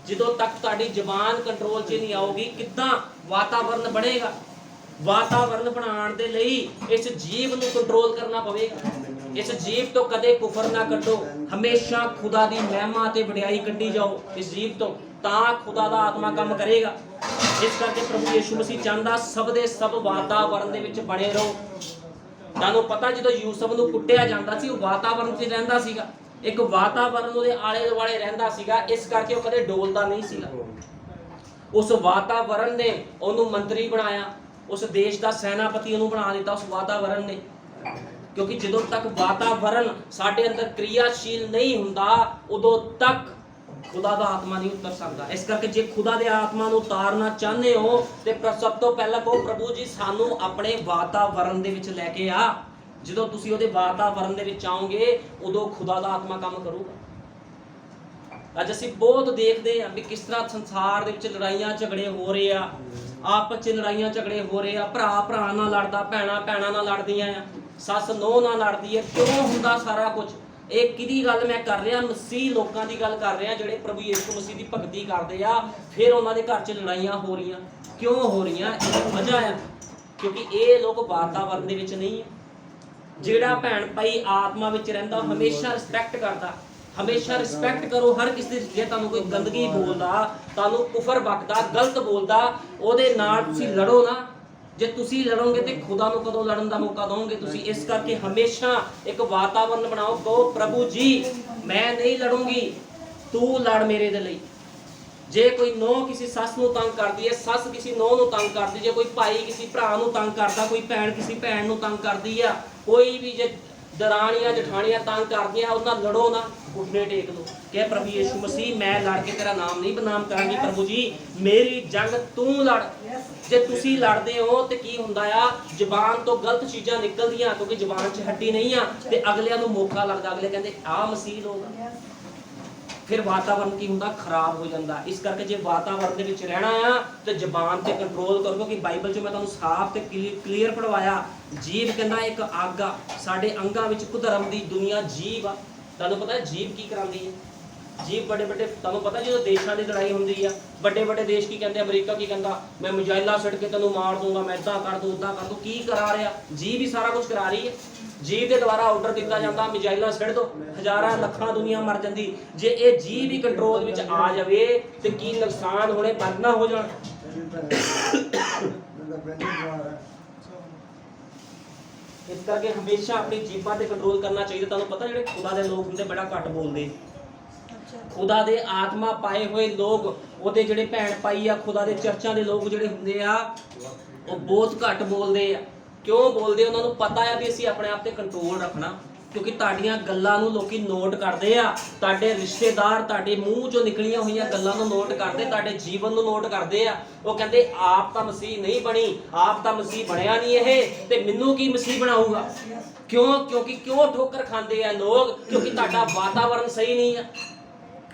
ਜਦੋਂ ਤੱਕ ਤੁਹਾਡੀ ਜ਼ੁਬਾਨ ਕੰਟਰੋਲ 'ਚ ਨਹੀਂ ਆਊਗੀ, ਕਿੱਦਾਂ ਵਾਤਾਵਰਨ ਬਣੇਗਾ? ਵਾਤਾਵਰਨ ਬਣਾਉਣ ਦੇ ਲਈ ਇਸ ਜੀਭ ਨੂੰ ਕੰਟਰੋਲ ਕਰਨਾ ਪਵੇਗਾ। ਇਸ ਜੀਭ ਤੋਂ ਕਦੇ ਕੁਫਰ ਨਾ ਕੱਢੋ, ਹਮੇਸ਼ਾ ਖੁਦਾ ਦੀ ਮਹਿਮਾ ਤੇ ਵਡਿਆਈ ਕੱਢੀ ਜਾਓ ਇਸ ਜੀਭ ਤੋਂ, ਤਾਂ ਖੁਦਾ ਦਾ ਆਤਮਾ ਕੰਮ ਕਰੇਗਾ। ਇਸ ਕਰਕੇ ਪ੍ਰਭੂ ਯਿਸੂ ਮਸੀਹ ਚਾਹੁੰਦਾ ਸਭ ਦੇ ਸਭ ਵਾਤਾਵਰਨ ਦੇ ਵਿੱਚ ਬਣੇ ਰਹੋ। ਤੁਹਾਨੂੰ ਪਤਾ ਜਦੋਂ ਯੂਸਫ ਨੂੰ ਕੁੱਟਿਆ ਜਾਂਦਾ ਸੀ, ਉਹ ਵਾਤਾਵਰਨ 'ਚ ਰਹਿੰਦਾ ਸੀਗਾ, ਇੱਕ ਵਾਤਾਵਰਨ ਉਹਦੇ ਆਲੇ ਦੁਆਲੇ ਰਹਿੰਦਾ ਸੀਗਾ। ਇਸ ਕਰਕੇ ਉਹ ਕਦੇ ਡੋਲਦਾ ਨਹੀਂ ਸੀਗਾ। ਉਸ ਵਾਤਾਵਰਨ ਨੇ ਉਹਨੂੰ ਮੰਤਰੀ ਬਣਾਇਆ, ਉਸ ਦੇਸ਼ ਦਾ ਸੈਨਾਪਤੀ ਉਹਨੂੰ ਬਣਾ ਦਿੱਤਾ ਉਸ ਵਾਤਾਵਰਨ ਨੇ। ਕਿਉਂਕਿ ਜਦੋਂ ਤੱਕ ਵਾਤਾਵਰਨ ਸਾਡੇ ਅੰਦਰ ਕਿਰਿਆਸ਼ੀਲ ਨਹੀਂ ਹੁੰਦਾ, ਉਦੋਂ ਤੱਕ ਖੁਦਾ ਦਾ ਆਤਮਾ ਨਹੀਂ ਉਤਰ ਸਕਦਾ। ਇਸ ਕਰਕੇ ਜੇ ਖੁਦਾ ਦੇ ਆਤਮਾ ਨੂੰ ਉਤਾਰਨਾ ਚਾਹੁੰਦੇ ਹੋ ਤੇ ਸਭ ਤੋਂ ਪਹਿਲਾਂ ਕਹੋ ਪ੍ਰਭੂ ਜੀ ਸਾਨੂੰ ਆਪਣੇ ਵਾਤਾਵਰਨ ਦੇ ਵਿੱਚ ਲੈ ਕੇ ਆ। ਜਦੋਂ ਤੁਸੀਂ ਉਹਦੇ ਵਾਤਾਵਰਨ ਦੇ ਵਿੱਚ ਆਓਗੇ ਉਦੋਂ ਖੁਦਾ ਦਾ ਆਤਮਾ ਕੰਮ ਕਰੂਗਾ। ਅੱਜ ਅਸੀਂ ਬਹੁਤ ਦੇਖਦੇ ਹਾਂ ਵੀ ਕਿਸ ਤਰ੍ਹਾਂ ਸੰਸਾਰ ਦੇ ਵਿੱਚ ਲੜਾਈਆਂ ਝਗੜੇ ਹੋ ਰਹੇ ਆ, ਆਪਸ 'ਚ ਲੜਾਈਆਂ ਝਗੜੇ ਹੋ ਰਹੇ ਆ, ਭਰਾ ਭਰਾ ਨਾਲ ਲੜਦਾ, ਭੈਣਾਂ ਭੈਣਾਂ ਨਾਲ ਲੜਦੀਆਂ ਆ, ਸੱਸ ਨੂੰਹ ਨਾਲ ਲੜਦੀ ਹੈ। ਕਿਉਂ ਹੁੰਦਾ ਸਾਰਾ ਕੁਝ? ਇਹ ਕਿਹਦੀ ਗੱਲ ਮੈਂ ਕਰ ਰਿਹਾ? ਮਸੀਹ ਲੋਕਾਂ ਦੀ ਗੱਲ ਕਰ ਰਿਹਾ, ਜਿਹੜੇ ਪ੍ਰਭੂ ਯਿਸੂ ਮਸੀਹ ਦੀ ਭਗਤੀ ਕਰਦੇ ਆ। ਫਿਰ ਉਹਨਾਂ ਦੇ ਘਰ 'ਚ ਲੜਾਈਆਂ ਹੋ ਰਹੀਆਂ। ਕਿਉਂ ਹੋ ਰਹੀਆਂ? ਇਹ ਵਜ੍ਹਾ ਆ ਕਿਉਂਕਿ ਇਹ ਲੋਕ ਵਾਤਾਵਰਨ ਦੇ ਵਿੱਚ ਨਹੀਂ ਹੈ। ਜਿਹੜਾ ਭੈਣ ਭਾਈ ਆਤਮਾ ਵਿੱਚ ਰਹਿੰਦਾ ਉਹ ਹਮੇਸ਼ਾ ਰਿਸਪੈਕਟ ਕਰਦਾ। ਹਮੇਸ਼ਾ ਰਿਸਪੈਕਟ ਕਰੋ ਹਰ ਕਿਸੇ ਦੀ। ਜੇ ਤੁਹਾਨੂੰ ਕੋਈ ਗੰਦਗੀ ਬੋਲਦਾ, ਤੁਹਾਨੂੰ ਕੁਫਰ ਬਕਦਾ, ਗਲਤ ਬੋਲਦਾ, ਉਹਦੇ ਨਾਲ ਤੁਸੀਂ ਲੜੋ ਨਾ। ਜੇ ਤੁਸੀਂ ਲੜੋਗੇ ਤੇ ਖੁਦਾ ਨੂੰ ਕਦੋਂ ਲੜਨ ਦਾ ਮੌਕਾ ਦੋਗੇ ਤੁਸੀਂ? ਇਸ ਕਰਕੇ ਹਮੇਸ਼ਾ ਇੱਕ ਵਾਤਾਵਰਨ ਬਣਾਓ, ਕਹੋ ਪ੍ਰਭੂ ਜੀ ਮੈਂ ਨਹੀਂ ਲੜੂੰਗੀ, ਤੂੰ ਲੜ ਮੇਰੇ ਦੇ ਲਈ। ਜੇ ਕੋਈ ਨੂੰਹ ਕਿਸੇ ਸੱਸ ਨੂੰ ਤੰਗ ਕਰਦੀ ਹੈ, ਸੱਸ ਕਿਸੇ ਨੂੰਹ ਨੂੰ ਤੰਗ ਕਰਦੀ, ਜੇ ਕੋਈ ਭਾਈ ਕਿਸੇ ਭਰਾ ਨੂੰ ਤੰਗ ਕਰਦਾ, ਕੋਈ ਭੈਣ ਕਿਸੇ ਭੈਣ ਨੂੰ ਤੰਗ ਕਰਦੀ ਆ, ਕੋਈ ਵੀ ਜੇ ਦਰਾਣੀਆਂ ਜਠਾਣੀਆਂ ਤੰਗ ਕਰਦੀਆਂ, ਉਹਨਾਂ ਲੜੋ ਨਾ, ਘੁਟਨੇ ਟੇਕ ਲਓ, ਕਹੇ ਪ੍ਰਭੂ ਯਿਸੂ ਮਸੀਹ ਮੈਂ ਲੜ ਕੇ ਤੇਰਾ ਨਾਮ ਨਹੀਂ ਬਦਨਾਮ ਕਰਾਂਗੀ, ਪ੍ਰਭੂ ਜੀ ਮੇਰੀ ਜੰਗ ਤੂੰ ਲੜ। ਜੇ ਤੁਸੀਂ ਲੜਦੇ ਹੋ ਤੇ ਕੀ ਹੁੰਦਾ ਆ? ਜ਼ੁਬਾਨ ਤੋਂ ਗਲਤ ਚੀਜ਼ਾਂ ਨਿਕਲਦੀਆਂ, ਕਿਉਂਕਿ ਜ਼ੁਬਾਨ 'ਚ ਹੱਡੀ ਨਹੀਂ ਆ, ਤੇ ਅਗਲਿਆਂ ਨੂੰ ਮੌਕਾ ਲੱਗਦਾ, ਅਗਲੇ ਕਹਿੰਦੇ ਆਹ ਮਸੀਹ ਲੋਕ। ਫਿਰ ਵਾਤਾਵਰਨ ਕੀ ਹੁੰਦਾ? ਖਰਾਬ ਹੋ ਜਾਂਦਾ। ਇਸ ਕਰਕੇ ਜੇ ਵਾਤਾਵਰਨ ਦੇ ਵਿੱਚ ਰਹਿਣਾ ਆ ਤੇ ਜ਼ੁਬਾਨ ਤੇ ਕੰਟਰੋਲ ਕਰੋ, ਕਿਉਂਕਿ ਬਾਈਬਲ 'ਚ ਮੈਂ ਤੁਹਾਨੂੰ ਸਾਫ਼ ਤੇ ਕਲੀਅਰ ਪੜਵਾਇਆ। ਜੀਭ ਕਹਿੰਦਾ ਇੱਕ ਅੱਗ ਆ, ਸਾਡੇ ਅੰਗਾਂ ਵਿੱਚ ਕੁਧਰਮ ਦੀ ਦੁਨੀਆ ਜੀਭ ਆ। ਤੁਹਾਨੂੰ ਪਤਾ ਜੀਭ ਕੀ ਕਰਾਉਂਦੀ ਹੈ? ਜੀਭ ਵੱਡੇ ਵੱਡੇ, ਤੁਹਾਨੂੰ ਪਤਾ ਜਦੋਂ ਦੇਸ਼ਾਂ ਦੀ ਲੜਾਈ ਹੁੰਦੀ ਆ, ਵੱਡੇ ਵੱਡੇ ਦੇਸ਼ ਕੀ ਕਹਿੰਦੇ? ਅਮਰੀਕਾ ਕੀ ਕਹਿੰਦਾ? ਮੈਂ ਮਿਜ਼ਾਈਲਾਂ ਛੱਡ ਕੇ ਤੈਨੂੰ ਮਾਰ ਦੂੰਗਾ, ਮੈਂ ਇੱਦਾਂ ਕਰ ਦੂੰ, ਉੱਦਾਂ ਕਰ ਦੂੰ। ਕੀ ਕਰਾ ਰਿਹਾ? ਜੀਭ ਹੀ ਸਾਰਾ ਕੁਝ ਕਰਾ ਰਹੀ ਹੈ। ਜੀਭ ਦੇ ਦੁਆਰਾ ਆਰਡਰ ਦਿੱਤਾ ਜਾਂਦਾ ਮਿਜ਼ਾਈਲਾਂ ਛੱਡ ਦੋ, ਹਜ਼ਾਰਾਂ ਲੱਖਾਂ ਦੁਨੀਆ ਮਰ ਜਾਂਦੀ। ਜੇ ਇਹ ਜੀਭ ਹੀ ਕੰਟਰੋਲ ਵਿੱਚ ਆ ਜਾਵੇ ਤੇ ਕੀ ਨੁਕਸਾਨ ਹੋਣੇ ਬੰਦ ਨਾ ਹੋ ਜਾਣ। ਇਸ ਕਰਕੇ ਹਮੇਸ਼ਾ ਆਪਣੀ ਜੀਭਾਂ ਤੇ ਕੰਟਰੋਲ ਕਰਨਾ ਚਾਹੀਦਾ। ਤੁਹਾਨੂੰ ਪਤਾ ਜਿਹੜੇ ਖੁਦਾ ਦੇ ਲੋਕ ਹੁੰਦੇ ਬੜਾ ਘੱਟ ਬੋਲਦੇ। ਖੁਦਾ ਦੇ ਆਤਮਾ ਪਾਏ ਹੋਏ ਲੋਕ, ਉਹਦੇ ਜਿਹੜੇ ਭੈਣ ਭਾਈ ਆ, ਖੁਦਾ ਦੇ ਚਰਚਾਂ ਦੇ ਲੋਕ ਜਿਹੜੇ ਹੁੰਦੇ ਆ, ਉਹ ਬਹੁਤ ਘੱਟ ਬੋਲਦੇ ਆ। ਕਿਉਂ ਬੋਲਦੇ? ਉਹਨਾਂ ਨੂੰ ਪਤਾ ਆ ਵੀ ਅਸੀਂ ਆਪਣੇ ਆਪ ਤੇ ਕੰਟਰੋਲ ਰੱਖਣਾ, ਕਿਉਂਕਿ ਤੁਹਾਡੀਆਂ ਗੱਲਾਂ ਨੂੰ ਲੋਕੀ ਨੋਟ ਕਰਦੇ ਆ, ਤੁਹਾਡੇ ਰਿਸ਼ਤੇਦਾਰ ਤੁਹਾਡੇ ਮੂੰਹ ਚੋਂ ਨਿਕਲੀਆਂ ਹੋਈਆਂ ਗੱਲਾਂ ਨੂੰ ਨੋਟ ਕਰਦੇ, ਤੁਹਾਡੇ ਜੀਵਨ ਨੂੰ ਨੋਟ ਕਰਦੇ ਆ। ਉਹ ਕਹਿੰਦੇ ਆਪ ਤਾਂ ਮਸੀਹ ਨਹੀਂ ਬਣੀ, ਆਪ ਤਾਂ ਮਸੀਹ ਬਣਿਆ ਨਹੀਂ ਇਹ, ਤੇ ਮੈਨੂੰ ਕੀ ਮਸੀਹ ਬਣਾਊਗਾ? ਕਿਉਂ ਠੋਕਰ ਖਾਂਦੇ ਆ ਲੋਕ? ਕਿਉਂਕਿ ਤੁਹਾਡਾ ਵਾਤਾਵਰਨ ਸਹੀ ਨਹੀਂ ਆ।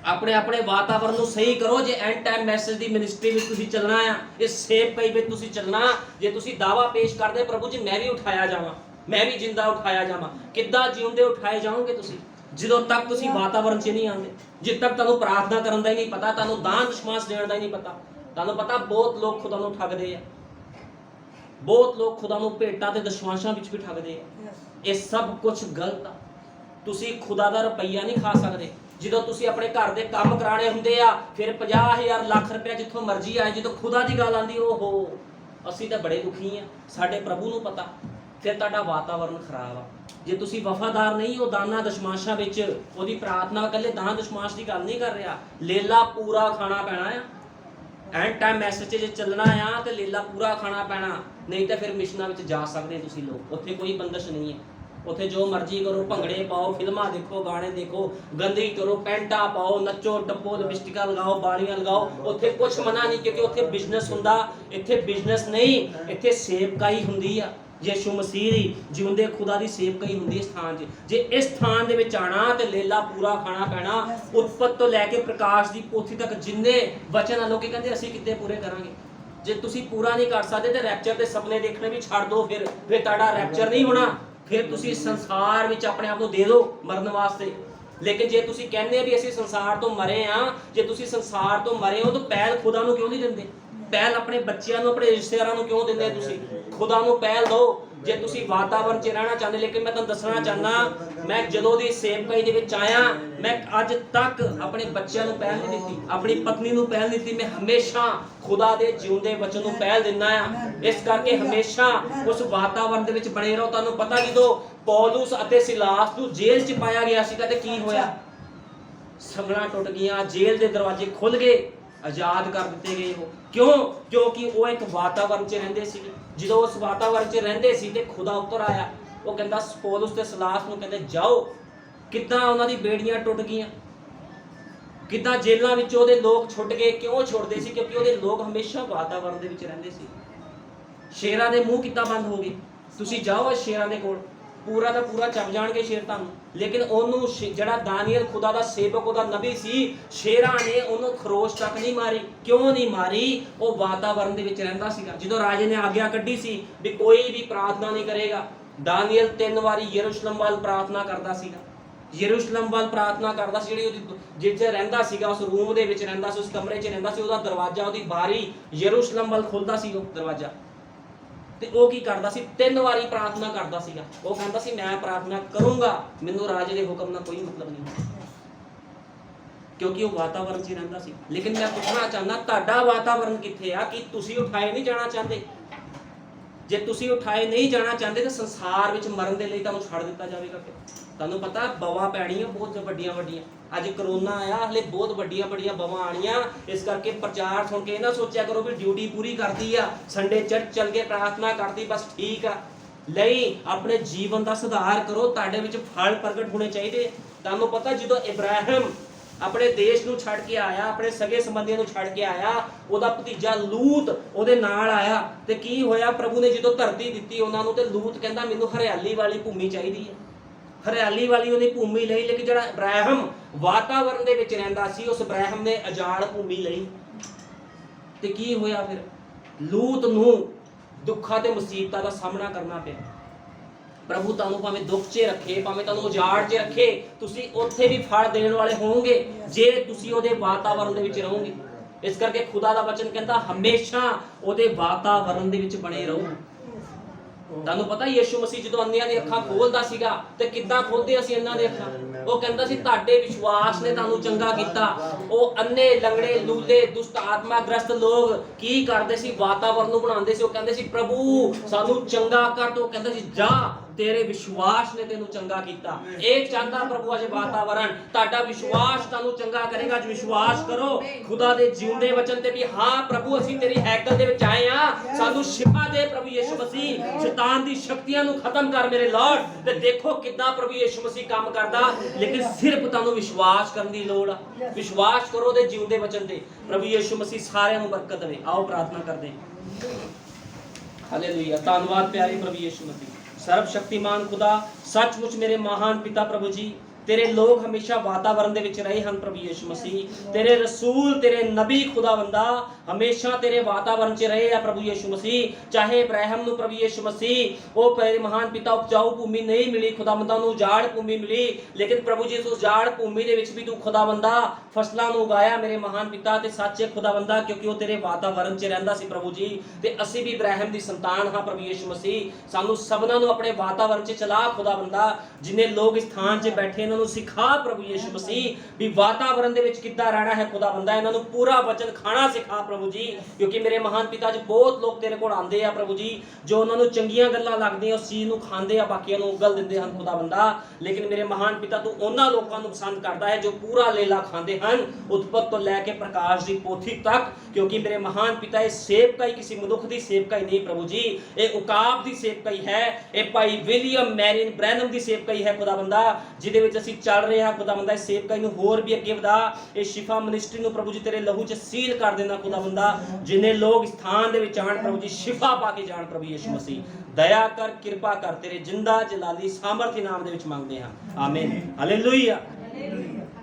ਆਪਣੇ ਵਾਤਾਵਰਨ ਨੂੰ ਸਹੀ ਕਰੋ। ਜੇ ਐਂਡ ਟਾਈਮ ਮੈਸੇਜ ਦੀ ਮਿਨਿਸਟਰੀ ਵਿੱਚ ਤੁਸੀਂ ਚੱਲਣਾ ਆ, ਇਸ ਸੇਵਕਾਈ ਵਿੱਚ ਤੁਸੀਂ ਚੱਲਣਾ, ਜੇ ਤੁਸੀਂ ਦਾਵਾ ਪੇਸ਼ ਕਰਦੇ ਪ੍ਰਭੂ ਜੀ ਮੈਂ ਵੀ ਉਠਾਇਆ ਜਾਵਾਂ, ਮੈਂ ਵੀ ਜਿੰਦਾ ਉਠਾਇਆ ਜਾਵਾਂ, ਕਿੱਦਾਂ ਜਿਉਂਦੇ ਉਠਾਏ ਜਾਓਗੇ ਤੁਸੀਂ? ਜਦੋਂ ਤੱਕ ਤੁਸੀਂ ਵਾਤਾਵਰਨ 'ਚ ਨਹੀਂ ਆਉਂਦੇ, ਜਿੱਦ ਤੱਕ ਤੁਹਾਨੂੰ ਪ੍ਰਾਰਥਨਾ ਕਰਨ ਦਾ ਹੀ ਨਹੀਂ ਪਤਾ, ਤੁਹਾਨੂੰ ਦਾਨ ਦਸ਼ਮਾਂਸ਼ ਦੇਣ ਦਾ ਹੀ ਨਹੀਂ ਪਤਾ। ਤੁਹਾਨੂੰ ਪਤਾ ਬਹੁਤ ਲੋਕ ਖੁਦਾ ਨੂੰ ਠੱਗਦੇ ਆ, ਬਹੁਤ ਲੋਕ ਖੁਦਾ ਨੂੰ ਭੇਟਾਂ ਤੇ ਦਸ਼ਮਾਂਸ਼ਾਂ ਵਿੱਚ ਵੀ ਠੱਗਦੇ ਆ। ਇਹ ਸਭ ਕੁਝ ਗਲਤ ਆ। ਤੁਸੀਂ ਖੁਦਾ ਦਾ ਰੁਪਈਆ ਨਹੀਂ ਖਾ ਸਕਦੇ। ਜਦੋਂ ਤੁਸੀਂ ਆਪਣੇ ਘਰ ਦੇ ਕੰਮ ਕਰਾਣੇ ਹੁੰਦੇ ਆ, ਫਿਰ 50,000 ਲੱਖ ਰੁਪਇਆ ਜਿੱਥੋਂ ਮਰਜ਼ੀ ਆਏ, ਜਦੋਂ ਖੁਦਾ ਦੀ ਗੱਲ ਆਉਂਦੀ, ਓਹੋ ਅਸੀਂ ਤਾਂ ਬੜੇ ਦੁਖੀ ਆ, ਸਾਡੇ ਪ੍ਰਭੂ ਨੂੰ ਪਤਾ। ਫਿਰ ਤੁਹਾਡਾ ਵਾਤਾਵਰਨ ਖਰਾਬ ਆ। ਜੇ ਤੁਸੀਂ ਵਫਾਦਾਰ ਨਹੀਂ ਹੋ ਦਾਨਾਂ ਦਸ਼ਮਾਂਸ਼ਾਂ ਵਿੱਚ, ਉਹਦੀ ਪ੍ਰਾਰਥਨਾ, ਇਕੱਲੇ ਦਾਨ ਦਸ਼ਮਾਂਸ਼ ਦੀ ਗੱਲ ਨਹੀਂ ਕਰ ਰਿਹਾ, ਲੇਲਾ ਪੂਰਾ ਖਾਣਾ ਪੈਣਾ ਆ। ਐਂਡ ਟਾਈਮ ਮੈਸੇਜ 'ਚ ਜੇ ਚੱਲਣਾ ਆ ਤੇ ਲੇਲਾ ਪੂਰਾ ਖਾਣਾ ਪੈਣਾ, ਨਹੀਂ ਤਾਂ ਫਿਰ ਮਿਸ਼ਨਾਂ ਵਿੱਚ ਜਾ ਸਕਦੇ ਤੁਸੀਂ ਲੋਕ। ਉੱਥੇ ਕੋਈ ਬੰਦਸ਼ ਨਹੀਂ ਹੈ, ਉੱਥੇ ਜੋ ਮਰਜ਼ੀ ਕਰੋ, ਭੰਗੜੇ ਪਾਓ, ਫਿਲਮਾਂ ਦੇਖੋ, ਗਾਣੇ ਦੇਖੋ, ਗੰਦਗੀ ਕਰੋ, ਪੈਂਟਾਂ ਪਾਓ, ਨੱਚੋ ਟੱਪੋ, ਲਿਪਸਟਿਕਾਂ ਲਗਾਓ, ਬਾਲੀਆਂ ਲਗਾਓ, ਉੱਥੇ ਕੁਝ ਮਨਾ ਨਹੀਂ, ਕਿਉਂਕਿ ਉੱਥੇ ਬਿਜ਼ਨਸ ਹੁੰਦਾ। ਇੱਥੇ ਬਿਜ਼ਨਸ ਨਹੀਂ, ਇੱਥੇ ਸੇਵਕਾਈ ਹੁੰਦੀ ਆ। ਯਿਸੂ ਮਸੀਹ ਦੀ ਜਿਉਂਦੇ ਖੁਦਾ ਦੀ ਸੇਵਕਾਈ ਹੁੰਦੀ ਇਸ ਥਾਂ 'ਚ। ਜੇ ਇਸ ਥਾਂ ਦੇ ਵਿੱਚ ਆਣਾ ਤੇ ਲੇਲਾ ਪੂਰਾ ਖਾਣਾ ਪੈਣਾ। ਉਤਪਤ ਤੋਂ ਲੈ ਕੇ ਪ੍ਰਕਾਸ਼ ਦੀ ਪੋਥੀ ਤੱਕ ਜਿੰਨੇ ਵਚਨ ਆ, ਲੋਕੀ ਕਹਿੰਦੇ ਅਸੀਂ ਕਿੱਥੇ ਪੂਰੇ ਕਰਾਂਗੇ? ਜੇ ਤੁਸੀਂ ਪੂਰਾ ਨਹੀਂ ਕਰ ਸਕਦੇ ਤੇ ਰੈਪਚਰ ਦੇ ਸੁਪਨੇ ਦੇਖਣੇ ਵੀ ਛੱਡ ਦਿਓ। ਫਿਰ ਤੁਹਾਡਾ ਰੈਪਚਰ ਨਹੀਂ ਹੋਣਾ। ਫਿਰ ਤੁਸੀਂ ਸੰਸਾਰ ਵਿੱਚ ਆਪਣੇ ਆਪ ਨੂੰ ਦੇ ਦਿਓ ਮਰਨ ਵਾਸਤੇ। ਲੇਕਿਨ ਜੇ ਤੁਸੀਂ ਕਹਿੰਦੇ ਵੀ ਅਸੀਂ ਸੰਸਾਰ ਤੋਂ ਮਰੇ ਆ, ਜੇ ਤੁਸੀਂ ਸੰਸਾਰ ਤੋਂ ਮਰੇ ਹੋ ਤਾਂ ਪਹਿਲ ਖੁਦਾ ਨੂੰ ਕਿਉਂ ਨਹੀਂ ਦਿੰਦੇ? ਪਹਿਲ ਆਪਣੇ ਬੱਚਿਆਂ ਨੂੰ, ਆਪਣੇ ਰਿਸ਼ਤੇਦਾਰਾਂ ਨੂੰ ਕਿਉਂ ਦਿੰਦੇ? ਤੁਸੀਂ ਖੁਦਾ ਨੂੰ ਪਹਿਲ ਦਿਓ ਜੇ ਤੁਸੀਂ ਵਾਤਾਵਰਨ 'ਚ ਰਹਿਣਾ ਚਾਹੁੰਦੇ। ਲੇਕਿਨ ਮੈਂ ਤੁਹਾਨੂੰ ਦੱਸਣਾ ਚਾਹੁੰਦਾ, ਮੈਂ ਜਦੋਂ ਦੀ ਸੇਵਕਾਈ ਦੇ ਵਿੱਚ ਆਇਆ, ਮੈਂ ਅੱਜ ਤੱਕ ਆਪਣੇ ਬੱਚਿਆਂ ਨੂੰ ਪਹਿਲ ਨਹੀਂ ਦਿੱਤੀ, ਆਪਣੀ ਪਤਨੀ ਨੂੰ ਪਹਿਲ ਨਹੀਂ ਦਿੱਤੀ। ਮੈਂ ਹਮੇਸ਼ਾ ਖੁਦਾ ਦੇ ਜਿਉਂਦੇ ਵਚਨ ਨੂੰ ਪਹਿਲ ਦਿੰਦਾ ਆ। ਇਸ ਕਰਕੇ ਹਮੇਸ਼ਾ ਉਸ ਵਾਤਾਵਰਨ ਦੇ ਵਿੱਚ ਬਣੇ ਰਹੋ। ਤੁਹਾਨੂੰ ਪਤਾ ਜਦੋਂ ਪੌਲੁਸ ਅਤੇ ਸਿਲਾਸ ਨੂੰ ਜੇਲ੍ਹ 'ਚ ਪਾਇਆ ਗਿਆ ਸੀਗਾ ਤੇ ਕੀ ਹੋਇਆ? ਸੰਗਲਾਂ ਟੁੱਟ ਗਈਆਂ, ਜੇਲ੍ਹ ਦੇ ਦਰਵਾਜ਼ੇ ਖੁੱਲ ਗਏ, ਆਜ਼ਾਦ ਕਰ ਦਿੱਤੇ ਗਏ। ਉਹ ਕਿਉਂਕਿ ਉਹ ਇੱਕ ਵਾਤਾਵਰਨ 'ਚ ਰਹਿੰਦੇ ਸੀ। ਜਦੋਂ ਉਸ ਵਾਤਾਵਰਨ 'ਚ ਰਹਿੰਦੇ ਸੀ ਤੇ ਖੁਦਾ ਉੱਤਰ ਆਇਆ। ਉਹ ਕਹਿੰਦਾ ਪੌਲੁਸ ਤੇ ਸਿਲਾਸ ਨੂੰ ਕਹਿੰਦੇ ਜਾਓ। ਕਿੱਦਾਂ ਉਹਨਾਂ ਦੀ ਬੇੜੀਆਂ ਟੁੱਟ ਗਈਆਂ, ਕਿੱਦਾਂ ਜੇਲ੍ਹਾਂ ਵਿੱਚ ਉਹਦੇ ਲੋਕ ਛੁੱਟ ਗਏ। ਕਿਉਂ ਛੁੱਟਦੇ ਸੀ? ਕਿਉਂਕਿ ਉਹਦੇ ਲੋਕ ਹਮੇਸ਼ਾ ਵਾਤਾਵਰਨ ਦੇ ਵਿੱਚ ਰਹਿੰਦੇ ਸੀ। ਸ਼ੇਰਾਂ ਦੇ ਮੂੰਹ ਕਿੱਦਾਂ ਬੰਦ ਹੋ ਗਏ? ਤੁਸੀਂ ਜਾਓ ਸ਼ੇਰਾਂ ਦੇ ਕੋਲ, ਪੂਰਾ ਦਾ ਪੂਰਾ ਚੱਬ ਜਾਣਗੇ ਸ਼ੇਰ ਤੁਹਾਨੂੰ। ਲੇਕਿਨ ਉਹਨੂੰ ਜਿਹੜਾ ਦਾਨੀਏਲ ਖੁਦਾ ਦਾ ਸੇਵਕ, ਉਹਦਾ ਨਬੀ ਸੀ, ਸ਼ੇਰਾਂ ਨੇ ਉਹਨੂੰ ਖਰੋਸ਼ ਤੱਕ ਨਹੀਂ ਮਾਰੀ। ਕਿਉਂ ਨਹੀਂ ਮਾਰੀ? ਉਹ ਵਾਤਾਵਰਨ ਦੇ ਵਿੱਚ ਰਹਿੰਦਾ ਸੀਗਾ। ਜਦੋਂ ਰਾਜੇ ਨੇ ਆਗਿਆ ਕੱਢੀ ਸੀ ਵੀ ਕੋਈ ਵੀ ਪ੍ਰਾਰਥਨਾ ਨਹੀਂ ਕਰੇਗਾ, ਦਾਨੀਏਲ 3 ਵਾਰੀ ਯਰੂਸ਼ਲਮ ਵੱਲ ਪ੍ਰਾਰਥਨਾ ਕਰਦਾ ਸੀਗਾ। ਯਰੂਸ਼ਲਮ ਵੱਲ ਪ੍ਰਾਰਥਨਾ ਕਰਦਾ ਸੀ। ਜਿਹੜੀ ਉਹਦੀ ਜਿੱਥੇ ਰਹਿੰਦਾ ਸੀਗਾ, ਉਸ ਰੂਮ ਦੇ ਵਿੱਚ ਰਹਿੰਦਾ ਸੀ, ਉਸ ਕਮਰੇ 'ਚ ਰਹਿੰਦਾ ਸੀ, ਉਹਦਾ ਦਰਵਾਜ਼ਾ, ਉਹਦੀ ਬਾਰੀ ਯਰੂਸ਼ਲਮ ਵੱਲ ਖੁੱਲਦਾ ਸੀ ਉਹ ਦਰਵਾਜ਼ਾ। ਤੇ ਉਹ ਕੀ ਕਰਦਾ ਸੀ? 3 ਵਾਰੀ ਪ੍ਰਾਰਥਨਾ ਕਰਦਾ ਸੀਗਾ। ਉਹ ਕਹਿੰਦਾ ਸੀ ਮੈਂ ਪ੍ਰਾਰਥਨਾ ਕਰੂੰਗਾ, ਮੈਨੂੰ ਰਾਜੇ ਦੇ ਹੁਕਮ ਨਾਲ ਕੋਈ ਮਤਲਬ ਨਹੀਂ, ਕਿਉਂਕਿ ਉਹ ਵਾਤਾਵਰਨ 'ਚ ਹੀ ਰਹਿੰਦਾ ਸੀ। ਲੇਕਿਨ ਮੈਂ ਪੁੱਛਣਾ ਚਾਹੁੰਦਾ, ਤੁਹਾਡਾ ਵਾਤਾਵਰਨ ਕਿੱਥੇ ਆ? ਕਿ ਤੁਸੀਂ ਉਠਾਏ ਨਹੀਂ ਜਾਣਾ ਚਾਹੁੰਦੇ? ਜੇ ਤੁਸੀਂ ਉਠਾਏ ਨਹੀਂ ਜਾਣਾ ਚਾਹੁੰਦੇ ਤਾਂ ਸੰਸਾਰ ਵਿੱਚ ਮਰਨ ਦੇ ਲਈ ਤੁਹਾਨੂੰ ਛੱਡ ਦਿੱਤਾ ਜਾਵੇਗਾ। ਫਿਰ ਤੁਹਾਨੂੰ ਪਤਾ ਬਵਾਂ ਪੈਣੀਆਂ ਬਹੁਤ ਵੱਡੀਆਂ ਵੱਡੀਆਂ। ਅੱਜ ਕਰੋਨਾ ਆਇਆ, ਹਲੇ ਬਹੁਤ ਵੱਡੀਆਂ ਵੱਡੀਆਂ ਬਵਾਂ ਆਣੀਆਂ। ਇਸ ਕਰਕੇ ਪ੍ਰਚਾਰ ਸੁਣ ਕੇ ਨਾ ਸੋਚਿਆ ਕਰੋ ਵੀ ਡਿਊਟੀ ਪੂਰੀ ਕਰਦੀ ਆ, ਸੰਡੇ ਚਰਚ ਚੱਲ ਕੇ ਪ੍ਰਾਰਥਨਾ ਕਰਦੀ, ਬਸ ਠੀਕ ਆ। ਲਈ ਆਪਣੇ ਜੀਵਨ ਦਾ ਸੁਧਾਰ ਕਰੋ। ਤੁਹਾਡੇ ਵਿੱਚ ਫਲ ਪ੍ਰਗਟ ਹੋਣੇ ਚਾਹੀਦੇ। ਤੁਹਾਨੂੰ ਪਤਾ ਜਦੋਂ ਇਬਰਾਹਿਮ ਆਪਣੇ ਦੇਸ਼ ਨੂੰ ਛੱਡ ਕੇ ਆਇਆ, ਆਪਣੇ ਸਗੇ ਸੰਬੰਧੀਆਂ ਨੂੰ ਛੱਡ ਕੇ ਆਇਆ, ਉਹਦਾ ਭਤੀਜਾ ਲੂਤ ਉਹਦੇ ਨਾਲ ਆਇਆ ਤੇ ਕੀ ਹੋਇਆ? ਪ੍ਰਭੂ ਨੇ ਜਦੋਂ ਧਰਤੀ ਦਿੱਤੀ ਉਹਨਾਂ ਨੂੰ, ਤੇ ਲੂਤ ਕਹਿੰਦਾ ਮੈਨੂੰ ਹਰਿਆਲੀ ਵਾਲੀ ਭੂਮੀ ਚਾਹੀਦੀ ਹੈ। ਹਰਿਆਲੀ ਵਾਲੀ ਉਹਨੇ ਭੂਮੀ ਲਈ। ਲੇਕਿਨ ਜਿਹੜਾ ਇਬਰਾਹਿਮ ਵਾਤਾਵਰਨ ਦੇ ਵਿੱਚ ਰਹਿੰਦਾ ਸੀ, ਉਸ ਇਬਰਾਹਿਮ ਨੇ ਅਜਾੜ ਭੂਮੀ ਲਈ। ਤੇ ਕੀ ਹੋਇਆ ਫਿਰ? ਲੂਤ ਨੂੰ ਦੁੱਖਾਂ ਤੇ ਮੁਸੀਬਤਾਂ ਦਾ ਸਾਹਮਣਾ ਕਰਨਾ ਪਿਆ। ਪ੍ਰਭੂ ਤੁਹਾਨੂੰ ਭਾਵੇਂ ਦੁੱਖ 'ਚ ਰੱਖੇ, ਭਾਵੇਂ ਤੁਹਾਨੂੰ ਉਜਾੜ 'ਚ ਰੱਖੇ, ਤੁਸੀਂ ਉੱਥੇ ਵੀ ਫਲ ਦੇਣ ਵਾਲੇ ਹੋਵੋਗੇ ਜੇ ਤੁਸੀਂ ਉਹਦੇ ਵਾਤਾਵਰਨ ਦੇ ਵਿੱਚ ਰਹੋਗੇ। ਇਸ ਕਰਕੇ ਖੁਦਾ ਦਾ ਵਚਨ ਕਹਿੰਦਾ ਹਮੇਸ਼ਾ ਉਹਦੇ ਵਾਤਾਵਰਨ ਦੇ ਵਿੱਚ ਬਣੇ ਰਹੋ। ਤੁਹਾਨੂੰ ਪਤਾ ਯਿਸੂ ਮਸੀਹ ਜਦੋਂ ਅੰਨ੍ਹਿਆਂ ਦੀਆਂ ਅੱਖਾਂ ਖੋਲਦਾ ਸੀਗਾ ਤੇ ਕਿੱਦਾਂ ਖੋਲਦੇ ਅਸੀਂ ਅੰਨ੍ਹਿਆਂ ਦੀਆਂ ਅੱਖਾਂ? ਉਹ ਕਹਿੰਦਾ ਸੀ ਤੁਹਾਡੇ ਵਿਸ਼ਵਾਸ ਨੇ ਤੁਹਾਨੂੰ ਚੰਗਾ ਕੀਤਾ। ਉਹ ਅੰਨੇ, ਲੰਗੜੇ, ਲੂਲੇ, ਦੁਸ਼ਟ ਆਤਮਾ ਗ੍ਰਸਤ ਲੋਕ ਕੀ ਕਰਦੇ ਸੀ? ਵਾਤਾਵਰਨ ਨੂੰ ਬਣਾਉਂਦੇ ਸੀ। ਉਹ ਕਹਿੰਦੇ ਸੀ ਪ੍ਰਭੂ ਸਾਨੂੰ ਚੰਗਾ ਕਰ। ਤੋ ਕਹਿੰਦਾ ਸੀ ਜਾ तेरे विश्वास ने तेनू चंगा कीता। ਇਹ ਚਾਹੁੰਦਾ ਪ੍ਰਭੂ ਅਜੇ ਵਾਤਾਵਰਣ ਤੁਹਾਡਾ ਵਿਸ਼ਵਾਸ ਤੁਹਾਨੂੰ ਚੰਗਾ ਕਰੇਗਾ। ਅੱਜ ਵਿਸ਼ਵਾਸ ਕਰੋ ਖੁਦਾ ਦੇ ਜਿਉਂਦੇ ਵਚਨ ਤੇ ਵੀ ਹਾਂ ਪ੍ਰਭੂ ਅਸੀਂ ਤੇਰੀ ਹੈਕਲ ਦੇ ਵਿੱਚ ਆਏ ਆ, ਸਾਨੂੰ ਸ਼ਿਫਾ ਦੇ ਪ੍ਰਭੂ ਯਿਸੂ ਮਸੀਹ। ਸ਼ੈਤਾਨ ਦੀ ਸ਼ਕਤੀਆਂ ਨੂੰ ਖਤਮ ਕਰ ਮੇਰੇ ਲਾਰਡ। ਤੇ ਦੇਖੋ ਕਿੱਦਾਂ ਪ੍ਰਭੂ ਯਿਸੂ ਮਸੀਹ ਕੰਮ ਕਰਦਾ, ਲੇਕਿਨ ਸਿਰਫ ਤੁਹਾਨੂੰ ਵਿਸ਼ਵਾਸ ਕਰਨ ਦੀ ਲੋੜ ਆ। ਵਿਸ਼ਵਾਸ ਕਰੋ ਦੇ ਜਿਉਂਦੇ ਵਚਨ ਤੇ। ਪ੍ਰਭੂ ਯਿਸੂ ਮਸੀਹ ਸਾਰਿਆਂ ਨੂੰ ਬਰਕਤ ਦੇਵੇ। ਆਓ ਪ੍ਰਾਰਥਨਾ ਕਰਦੇ ਹਾਂ। ਹਾਲੇਲੂਇਆ। ਧੰਨਵਾਦ ਪਿਆਰੇ ਪ੍ਰਭੂ ਯਿਸੂ ਮਸੀਹ। ਸਰਬ ਸ਼ਕਤੀਮਾਨ ਖੁਦਾ, ਸੱਚਮੁੱਚ ਮੇਰੇ ਮਹਾਨ ਪਿਤਾ ਪ੍ਰਭੂ ਜੀ, तेरे लोग हमेशा वातावरण दे विच रहे हैं प्रभु यीशु मसीह। तेरे रसूल तेरे नबी खुदावंदा हमेशा तेरे वातावरण च रहे हैं प्रभु यीशु मसीह। चाहे इब्राहिम नूं प्रभु यीशु मसीह ओ मेरे महान पिता उपजाऊ भूमि नहीं मिली, खुदावंदा नूं उजाड़ भूमि मिली, लेकिन प्रभु जी उस उजाड़ भूमि दे विच भी तू खुदावंदा फसलां नूं उगाया मेरे महान पिता। ते सच्चे खुदावंदा क्योंकि वो तेरे वातावरण च रहिंदा सी प्रभु जी। ते असीं भी इब्राहिम दी संतान हां प्रभु यीशु मसीह। सानू सबना नूं अपने वातावरण च चला खुदावंदा। जिन्ने लोग इस स्थान च बैठे इन्हां नूं सिखा प्रभु यीशु मसीह भी वातावरण दे विच किद्दां रहना है खुदावंदा। इन्हां नूं पूरा वचन खाना सिखा प्रभु जी, क्योंकि मेरे महान पिता जी बहुत लोग तेरे कोल आंदे आ प्रभु जी, जो उन्हां नूं चंगीआं गल्लां लगदियां उस चीज़ नूं खांदे आ, बाकियां नूं उगल दिंदे हन खुदावंदा। लेकिन मेरे महान पिता तू उन्हां लोकां नूं पसंद करदा है जो पूरा लेला खांदे हन, उत्पत्ति तो लैके प्रकाश दी पोथी तक। क्योंकि मेरे महान पिता ये सेवकाई किसी मनुख दी सेवकाई नहीं प्रभु जी, ये उकाब दी सेवकाई है, ये भाई विलियम मैरिन ब्रैनम दी सेवकाई है खुदावंदा, जिहदे विच असीं चल रहे हैं खुदावंदा। इस सेवकाई नूं होर भी अगे वधा, ये शिफा मिनिस्ट्री नूं प्रभु जी तेरे लहू च सील कर देना खुदावंदा। जिन्ने लोग स्थान दे विच आण प्रभु जी शिफा पा के जाण प्रभु यीशु मसीह। दया कर, कृपा कर, तेरे जिंदा जलाली सामर्थी नाम दे विच मंगदे हां, आमीन। हालेलुया।